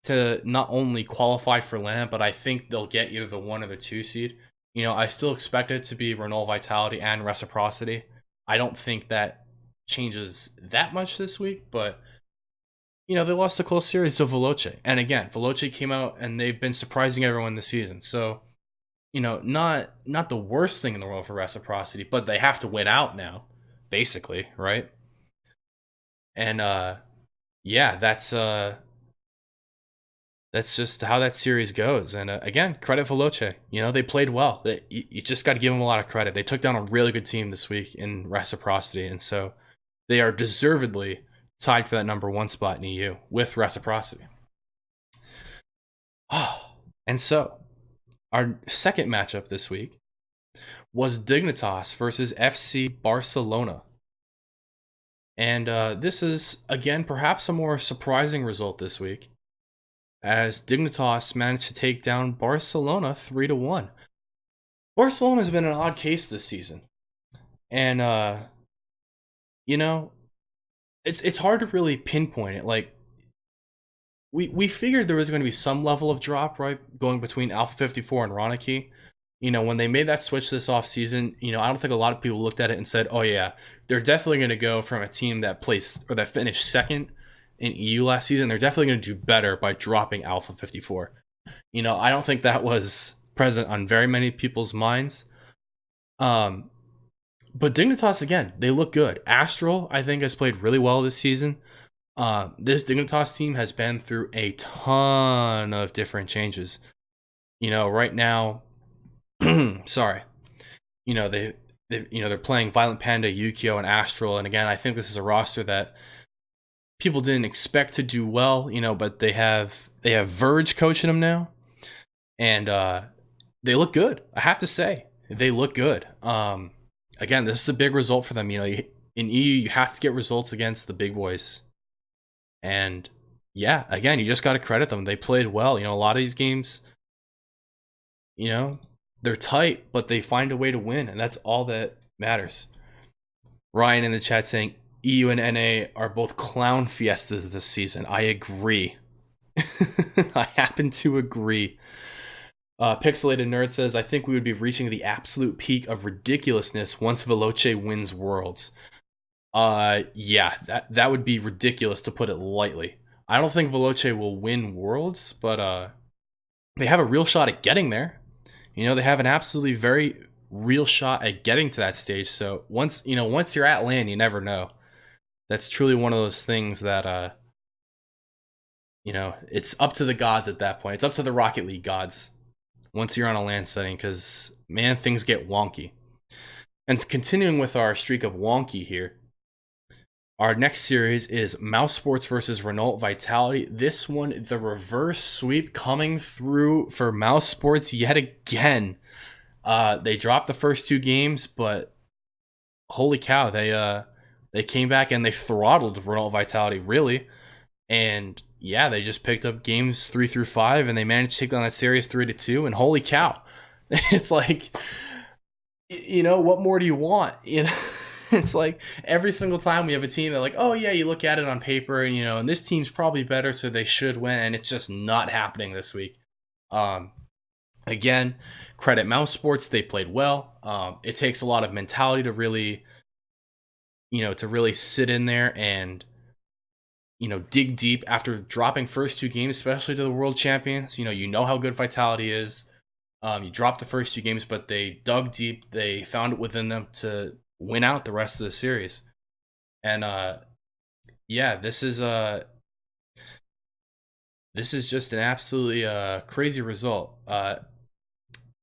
to not only qualify for LAN, but I think they'll get either the 1 or the 2 seed. I still expect it to be Renault Vitality and Reciprocity. I don't think that changes that much this week, but they lost a close series to Veloce. And again, Veloce came out and they've been surprising everyone this season. So, not the worst thing in the world for Reciprocity, but they have to win out now, basically, right? And that's just how that series goes. And again, credit Veloce. They played well. You just got to give them a lot of credit. They took down a really good team this week in Reciprocity, and so they are deservedly tied for that number 1 spot in EU with Reciprocity. And so, our second matchup this week was Dignitas versus FC Barcelona. And this is, again, perhaps a more surprising result this week, as Dignitas managed to take down Barcelona 3-1. Barcelona has been an odd case this season. And, it's hard to really pinpoint it. Like, we figured there was going to be some level of drop, right, going between Alpha 54 and Ronicky. When they made that switch this offseason, I don't think a lot of people looked at it and said, oh yeah, they're definitely going to go from a team that finished second in EU last season. They're definitely going to do better by dropping Alpha 54. I don't think that was present on very many people's minds. But Dignitas, again, they look good. Astral, I think, has played really well this season. This Dignitas team has been through a ton of different changes. Right now, sorry, they're playing Violent Panda, Yukio, and Astral, and again, I think this is a roster that people didn't expect to do well, but they have Verge coaching them now, and they look good. I have to say, they look good. Again, this is a big result for them. In EU, you have to get results against the big boys, and yeah, again, you just got to credit them. They played well. A lot of these games, they're tight, but they find a way to win, and that's all that matters. Ryan in the chat saying EU and NA are both clown fiestas this season. I agree. I happen to agree. Pixelated Nerd says, I think we would be reaching the absolute peak of ridiculousness once Veloce wins Worlds. Yeah, that would be ridiculous to put it lightly. I don't think Veloce will win Worlds, but they have a real shot at getting there. They have an absolutely very real shot at getting to that stage. So once you're at LAN, you never know. That's truly one of those things that it's up to the gods at that point. It's up to the Rocket League gods once you're on a LAN setting, because man, things get wonky. And continuing with our streak of wonky here, our next series is Mouse Sports versus Renault Vitality. This one, the reverse sweep coming through for Mouse Sports yet again. They dropped the first two games, but holy cow, they came back and they throttled Renault Vitality, really. And yeah, they just picked up games 3 through 5, and they managed to take down that series 3-2. And holy cow, it's like, what more do you want? It's like every single time we have a team that, like, oh yeah, you look at it on paper and and this team's probably better, so they should win, and it's just not happening this week. Again, credit Mouse Sports, they played well. It takes a lot of mentality to really sit in there and dig deep after dropping first two games, especially to the world champions. You know how good Vitality is. You dropped the first two games, but they dug deep. They found it within them to win out the rest of the series. And yeah, this is just an absolutely crazy result.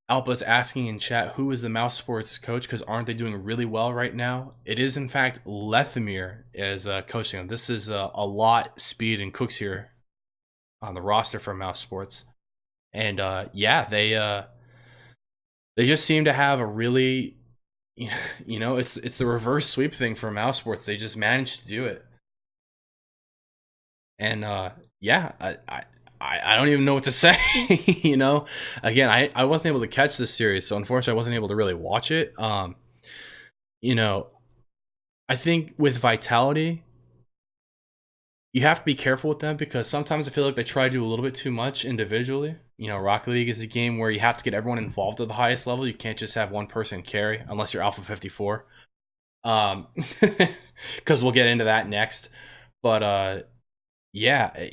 Alpa's asking in chat, who is the Mouse Sports coach? Because aren't they doing really well right now? It is, in fact, Lethemir is coaching them. This is a lot Speed and Cooks here on the roster for Mouse Sports. And yeah, they just seem to have a really, it's the reverse sweep thing for Mouse Sports. They just managed to do it. And yeah, I don't even know what to say. Again, I wasn't able to catch this series, so unfortunately I wasn't able to really watch it. I think with Vitality, you have to be careful with them, because sometimes I feel like they try to do a little bit too much individually. Rocket League is a game where you have to get everyone involved at the highest level. You can't just have one person carry unless you're Alpha 54. Because we'll get into that next. But yeah,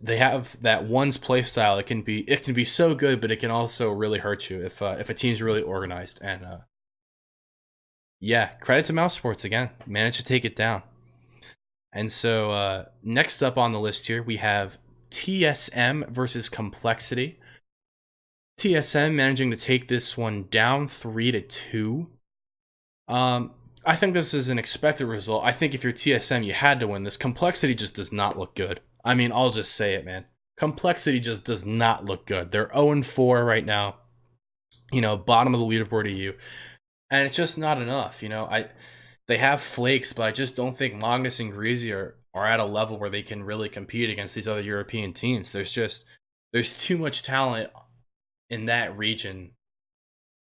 they have that one's play style. It can be so good, but it can also really hurt you if a team's really organized. And yeah, credit to Mouse Sports again, managed to take it down. And so next up on the list here, we have TSM versus Complexity. TSM managing to take this one down 3-2. I think this is an expected result. I think if you're TSM, you had to win this. Complexity just does not look good. I mean, I'll just say it, man. Complexity just does not look good. They're 0-4 right now. Bottom of the leaderboard EU. And it's just not enough. They have flakes, but I just don't think Magnus and Greasy are at a level where they can really compete against these other European teams. There's too much talent in that region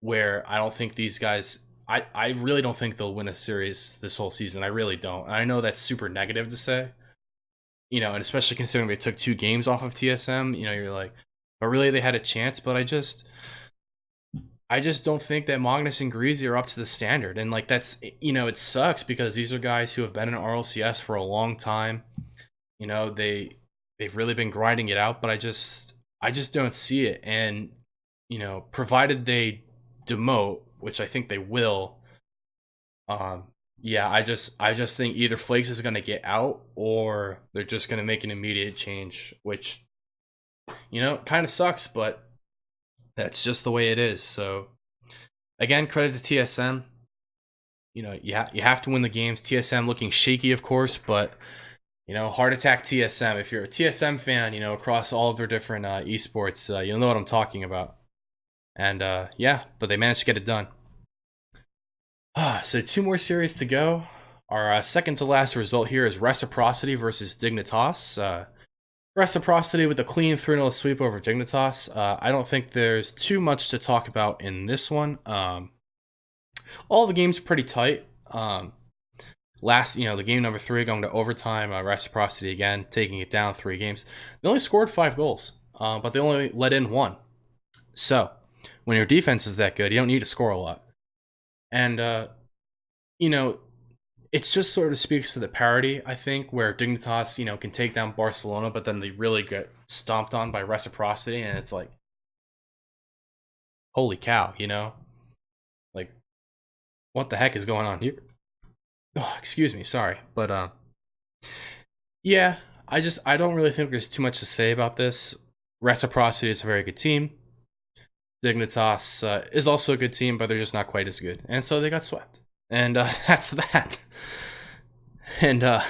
where I don't think these guys, I really don't think they'll win a series this whole season. I really don't. I know that's super negative to say, and especially considering they took 2 games off of TSM, you're like, but really they had a chance. But I just don't think that Magnus and Greasy are up to the standard. And like, that's, it sucks, because these are guys who have been in RLCS for a long time. They've really been grinding it out, but I just don't see it. And, provided they demote, which I think they will, yeah, I just think either Flakes is going to get out, or they're just going to make an immediate change, which, kind of sucks, but that's just the way it is. So, again, credit to TSM. You have to win the games. TSM looking shaky, of course, but, Heart Attack TSM. If you're a TSM fan, across all of their different esports, you'll know what I'm talking about. And, yeah, but they managed to get it done. So 2 more series to go. Our second to last result here is Reciprocity versus Dignitas. Reciprocity with a clean 3-0 sweep over Dignitas. I don't think there's too much to talk about in this one. All the games pretty tight. The game number 3 going to overtime, reciprocity again, taking it down 3 games. They only scored 5 goals, but they only let in 1. So when your defense is that good, you don't need to score a lot. And, it's just sort of speaks to the parity, I think, where Dignitas, can take down Barcelona, but then they really get stomped on by reciprocity, and it's like, holy cow, Like, what the heck is going on here? Oh, excuse me, sorry. But, yeah, I don't really think there's too much to say about this. Reciprocity is a very good team. Dignitas is also a good team, but they're just not quite as good. And so they got swept. And that's that. And, a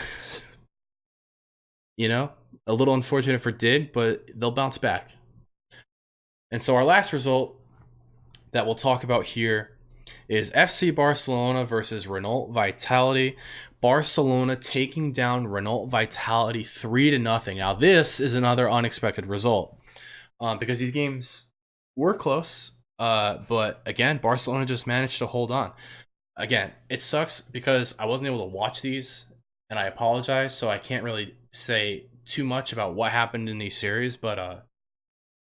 little unfortunate for Dig, but they'll bounce back. And so our last result that we'll talk about here is FC Barcelona versus Renault Vitality. Barcelona taking down Renault Vitality 3-0. Now, this is another unexpected result because these games were close, but again, Barcelona just managed to hold on. Again, it sucks because I wasn't able to watch these, and I apologize, so I can't really say too much about what happened in these series, but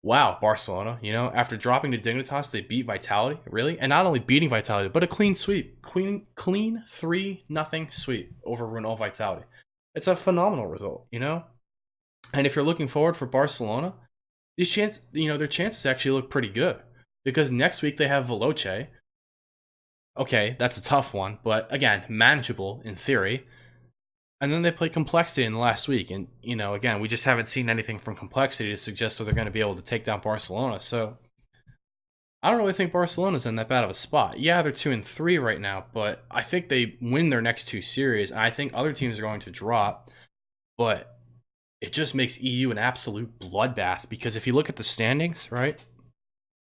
wow, Barcelona, after dropping to Dignitas, they beat Vitality, really? And not only beating Vitality, but a clean sweep. Clean 3-0 sweep over Renault Vitality. It's a phenomenal result, And if you're looking forward for Barcelona, their chances actually look pretty good. Because next week they have Veloce. Okay, that's a tough one, but again, manageable in theory. And then they play Complexity in the last week. And, again, we just haven't seen anything from Complexity to suggest that they're going to be able to take down Barcelona. So I don't really think Barcelona's in that bad of a spot. Yeah, they're 2-3 right now, but I think they win their next 2 series. And I think other teams are going to drop. But it just makes EU an absolute bloodbath. Because if you look at the standings, right?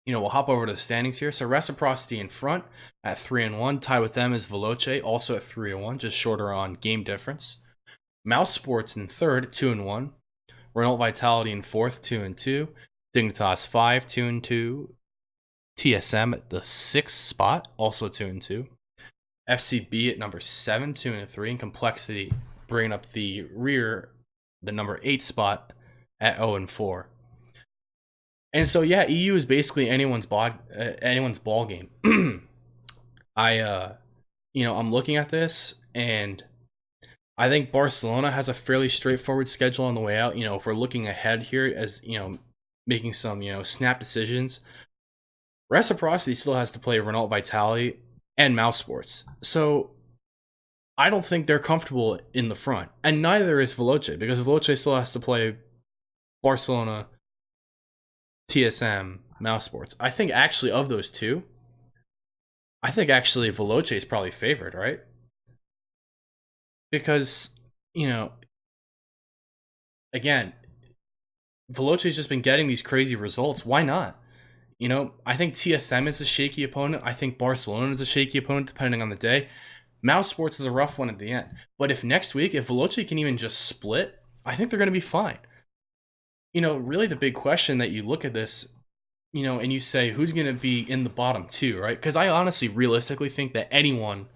We'll hop over to the standings here. So Reciprocity in front at 3-1. Tied with them is Veloce, also at 3-1, just shorter on game difference. Mouse Sports in third, 2-1. Renault Vitality in fourth, 2-2. Dignitas 5, 2-2. TSM at the 6th spot, also 2-2. FCB at number 7, 2-3. And Complexity bringing up the rear, the number 8 spot at 0-4. And so, yeah, EU is basically anyone's ball game. I'm looking at this, and I think Barcelona has a fairly straightforward schedule on the way out. If we're looking ahead here as, making some, snap decisions, Reciprocity still has to play Renault Vitality and Mouse Sports. So I don't think they're comfortable in the front. And neither is Veloce, because Veloce still has to play Barcelona, TSM, Mouse Sports. I think actually of those two, Veloce is probably favored, right? Because, again, Veloce's just been getting these crazy results. Why not? I think TSM is a shaky opponent. I think Barcelona is a shaky opponent, depending on the day. Mouse Sports is a rough one at the end. But if Veloce can even just split, I think they're going to be fine. Really the big question that you look at this, and you say, who's going to be in the bottom 2, right? Because I honestly, realistically think that anyone,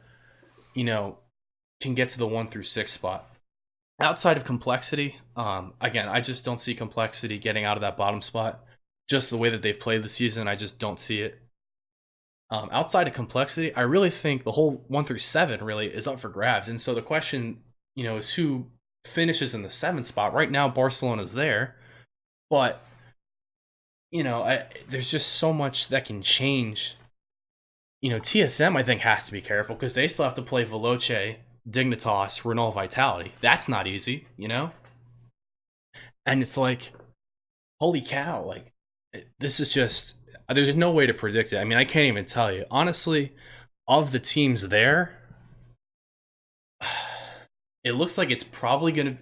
can get to the 1 through 6 spot. Outside of Complexity, again, I just don't see Complexity getting out of that bottom spot. Just the way that they've played the season, I just don't see it. Outside of Complexity, I really think the whole 1 through 7 really is up for grabs. And so the question, is who finishes in the 7th spot. Right now, Barcelona's there. But, there's just so much that can change. TSM, I think, has to be careful because they still have to play Veloce, Dignitas, Renault Vitality. That's not easy, And it's like, holy cow, like, this is just, there's no way to predict it. I mean, I can't even tell you. Honestly, of the teams there, it looks like it's probably going to,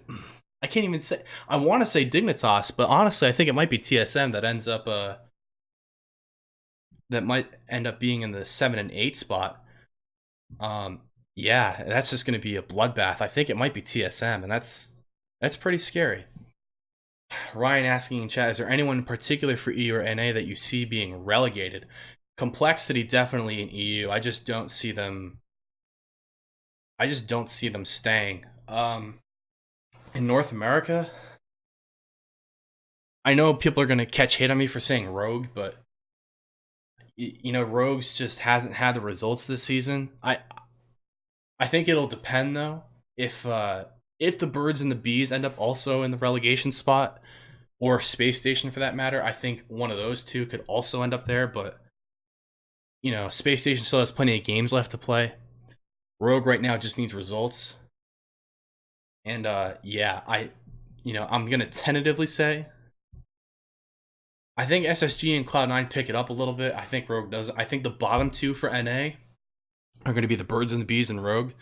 I can't even say, I want to say Dignitas, but honestly, I think it might be TSM that might end up being in the 7 and 8 spot. Yeah, that's just going to be a bloodbath. I think it might be TSM, and that's pretty scary. Ryan asking in chat, is there anyone in particular for EU or NA that you see being relegated? Complexity definitely in EU. I just don't see them. I just don't see them staying. In North America, I know people are gonna catch hate on me for saying Rogue, but Rogues just hasn't had the results this season. I think it'll depend though. If the Birds and the Bees end up also in the relegation spot, or Space Station for that matter, I think one of those two could also end up there. But Space Station still has plenty of games left to play. Rogue right now just needs results. And yeah, I'm gonna tentatively say I think SSG and Cloud9 pick it up a little bit. I think Rogue does. I think the bottom two for NA are going to be the Birds and the Bees and Rogue.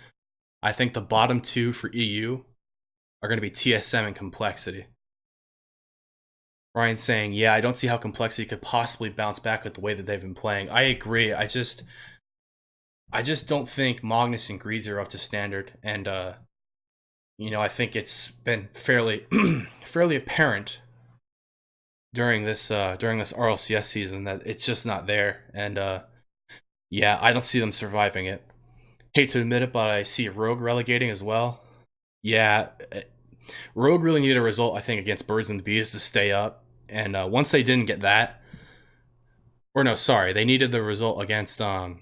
I think the bottom two for EU are going to be TSM and Complexity. Ryan's saying, yeah, I don't see how Complexity could possibly bounce back with the way that they've been playing. I agree. I just don't think Magnus and Greasy are up to standard. And, I think it's been fairly apparent during this RLCS season that it's just not there. And, yeah, I don't see them surviving it. Hate to admit it, but I see Rogue relegating as well. Yeah, Rogue really needed a result, I think, against Birds and the Bees to stay up. And once they didn't get that, or no, sorry, they needed the result against oh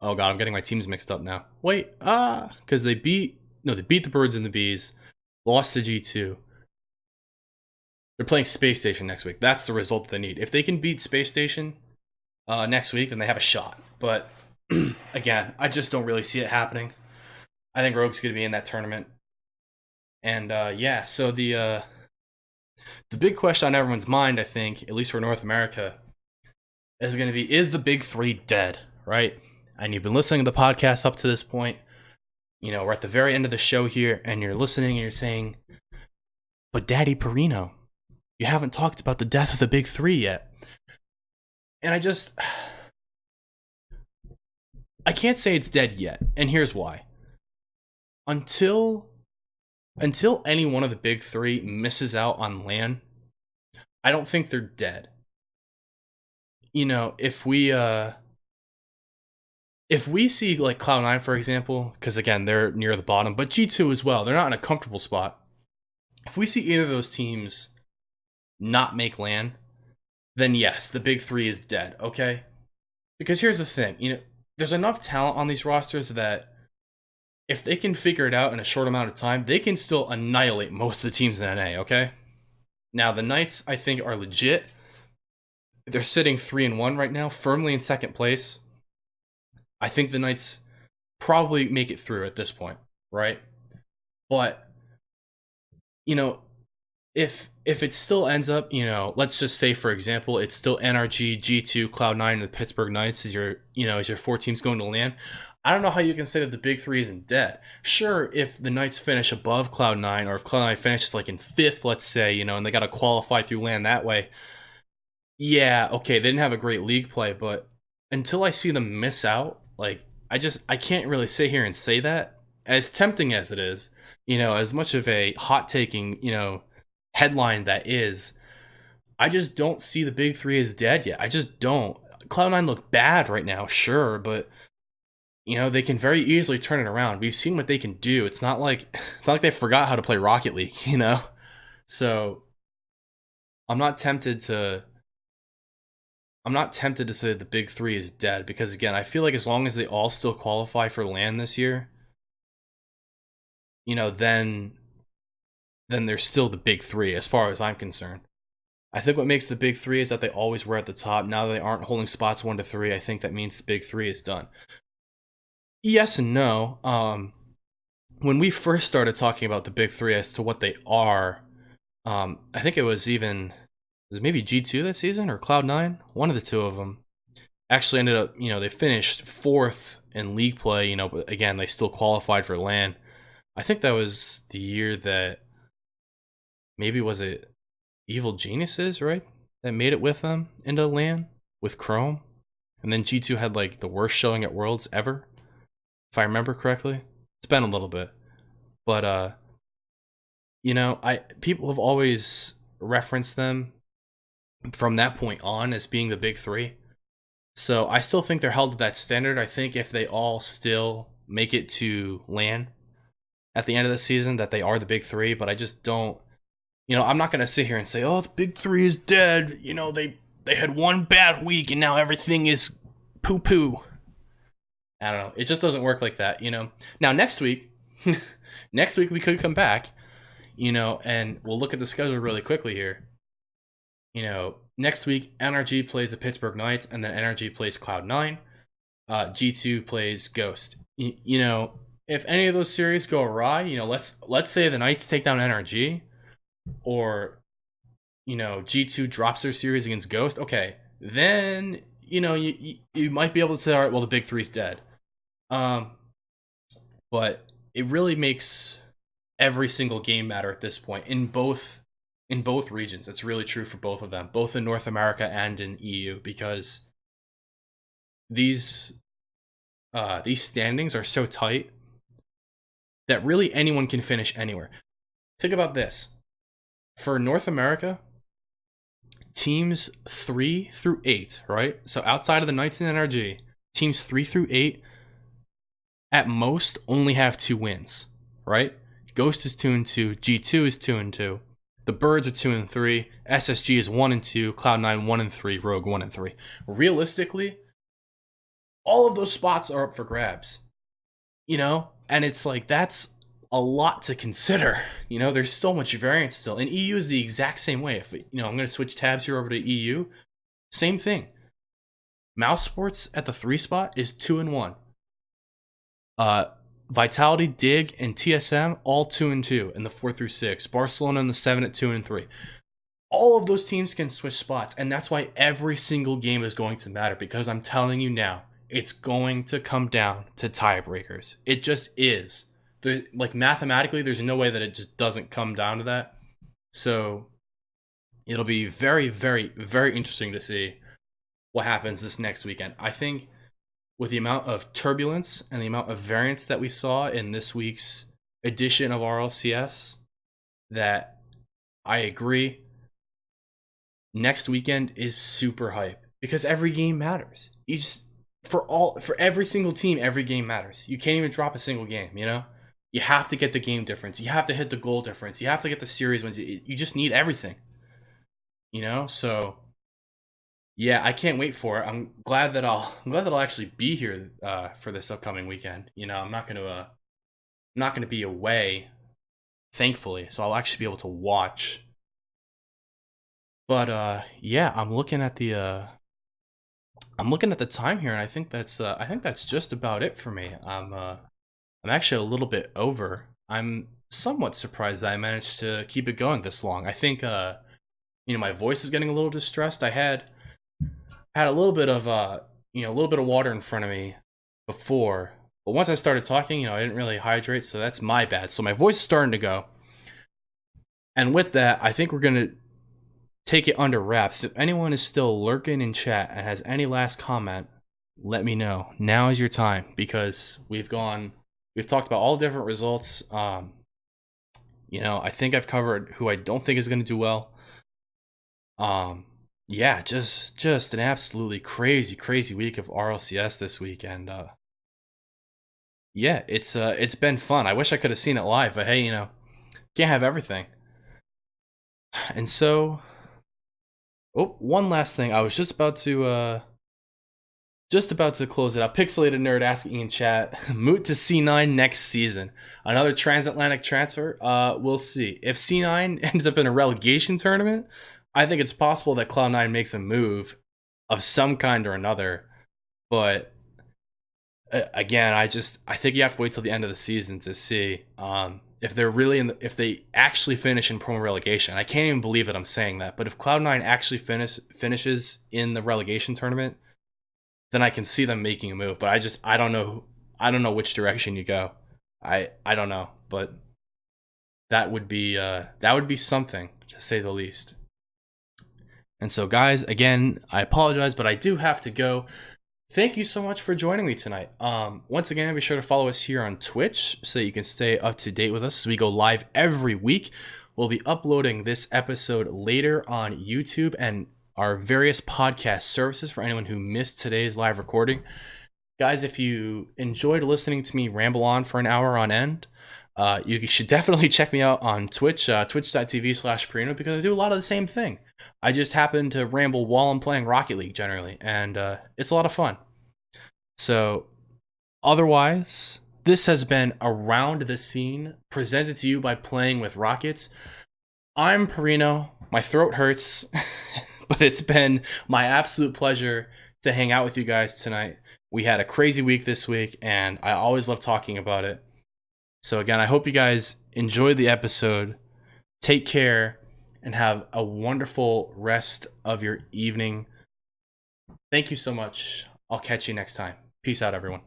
god, I'm getting my teams mixed up now. Wait, because they beat the Birds and the Bees, lost to G2. They're playing Space Station next week. That's the result that they need. If they can beat Space Station next week, then they have a shot. But again, I just don't really see it happening. I think Rogue's going to be in that tournament. And yeah, so the big question on everyone's mind, I think, at least for North America, is going to be, is the big three dead, right? And you've been listening to the podcast up to this point. We're at the very end of the show here, and you're listening and you're saying, but Daddy Perino, you haven't talked about the death of the big three yet. And I can't say it's dead yet, and here's why. Until any one of the big three misses out on LAN, I don't think they're dead. If we see like Cloud9, for example, because again, they're near the bottom, but G2 as well, they're not in a comfortable spot. If we see either of those teams not make LAN, then yes, the big three is dead, okay? Because here's the thing, there's enough talent on these rosters that if they can figure it out in a short amount of time, they can still annihilate most of the teams in NA, okay? Now, the Knights, I think, are legit. They're sitting 3-1 right now, firmly in second place. I think the Knights probably make it through at this point, right? But, if it still ends up, let's just say, for example, it's still NRG, G2, Cloud9, and the Pittsburgh Knights as your four teams going to LAN. I don't know how you can say that the big three isn't dead. Sure, if the Knights finish above Cloud9, or if Cloud9 finishes like in 5th, let's say, and they got to qualify through LAN that way. Yeah, okay, they didn't have a great league play, but until I see them miss out, like, I can't really sit here and say that. As tempting as it is, as much of a hot-taking, headline that is, I just don't see the big three as dead yet. I just don't. Cloud9 look bad right now, sure, but they can very easily turn it around. We've seen what they can do. It's not like they forgot how to play Rocket League, So I'm not tempted to say the big three is dead, because again, I feel like as long as they all still qualify for LAN this year, then they're still the big three as far as I'm concerned. I think what makes the big three is that they always were at the top. Now that they aren't holding spots 1 to 3, I think that means the big three is done. Yes and no. When we first started talking about the big three as to what they are, I think it was maybe G2 this season or Cloud9, one of the two of them. Actually ended up, they finished 4th in league play, but again, they still qualified for LAN. I think that was the year that, maybe was it Evil Geniuses, right? That made it with them into LAN with Chrome. And then G2 had like the worst showing at Worlds ever, if I remember correctly. It's been a little bit. But people have always referenced them from that point on as being the big three. So I still think they're held to that standard. I think if they all still make it to LAN at the end of the season, that they are the big three, but I just don't, I'm not going to sit here and say, oh, the big three is dead. They had one bad week and now everything is poo-poo. I don't know. It just doesn't work like that, Now, next week, we could come back, and we'll look at the schedule really quickly here. Next week, NRG plays the Pittsburgh Knights, and then NRG plays Cloud9. G2 plays Ghost. If any of those series go awry, let's say the Knights take down NRG, or G2 drops their series against Ghost. Okay, then you might be able to say, all right, well, the big three's dead. But it really makes every single game matter at this point in both regions. It's really true for both of them, both in North America and in EU, because these standings are so tight that really anyone can finish anywhere. Think about this. For North America, teams 3 through 8, right? So outside of the Knights and NRG, teams 3 through 8 at most only have 2 wins, right? Ghost is 2-2, G2 is 2-2, the Birds are 2-3, SSG is 1-2, Cloud9 1-3, Rogue 1-3. Realistically, all of those spots are up for grabs, and it's like, that's a lot to consider. There's so much variance still, and EU is the exact same way. If I'm going to switch tabs here over to EU, same thing. Mouse Sports at the 3 spot is 2-1. Vitality, Dig, and TSM all 2-2 in the 4 through 6. Barcelona in the 7 at 2-3. All of those teams can switch spots, and that's why every single game is going to matter, because I'm telling you now, it's going to come down to tiebreakers. It just is. Mathematically, there's no way that it just doesn't come down to that. So it'll be very, very, very interesting to see what happens this next weekend. I think with the amount of turbulence and the amount of variance that we saw in this week's edition of RLCS, that I agree, next weekend is super hype, because every game matters. For every single team, every game matters. You can't even drop a single game, You have to get the game difference. You have to hit the goal difference. You have to get the series wins. You just need everything, So yeah, I can't wait for it. I'm glad that I'll actually be here for this upcoming weekend. I'm not gonna be away, thankfully, so I'll actually be able to watch. But yeah, I'm looking at the time here, and I think that's just about it for me. I'm actually a little bit over. I'm somewhat surprised that I managed to keep it going this long. I think my voice is getting a little distressed. I had a little bit of water in front of me before, but once I started talking, I didn't really hydrate, so that's my bad. So my voice is starting to go. And with that, I think we're gonna take it under wraps. If anyone is still lurking in chat and has any last comment, let me know. Now is your time, because we've talked about all different results. I think I've covered who I don't think is going to do well. Yeah, just an absolutely crazy week of RLCS this week, and yeah, it's been fun. I wish I could have seen it live, but hey, can't have everything. And so, one last thing. I was just about to close it out. Pixelated Nerd asking in chat, Moot to C9 next season. Another transatlantic transfer? We'll see. If C9 ends up in a relegation tournament, I think it's possible that Cloud9 makes a move of some kind or another. But again, I think you have to wait till the end of the season to see if they're really if they actually finish in promo relegation. I can't even believe that I'm saying that. But if Cloud9 actually finishes in the relegation tournament, then I can see them making a move. But I don't know which direction you go. I don't know, but that would be something, to say the least. And so, guys, again, I apologize, but I do have to go. Thank you so much for joining me tonight. Once again, be sure to follow us here on Twitch so that you can stay up to date with us as we go live every week. We'll be uploading this episode later on YouTube and our various podcast services for anyone who missed today's live recording. Guys, if you enjoyed listening to me ramble on for an hour on end, you should definitely check me out on Twitch, twitch.tv/Perino, because I do a lot of the same thing. I just happen to ramble while I'm playing Rocket League generally, and it's a lot of fun. So, otherwise, this has been Around the Scene, presented to you by Playing with Rockets. I'm Perino. My throat hurts, but it's been my absolute pleasure to hang out with you guys tonight. We had a crazy week this week, and I always love talking about it. So again, I hope you guys enjoyed the episode. Take care, and have a wonderful rest of your evening. Thank you so much. I'll catch you next time. Peace out, everyone.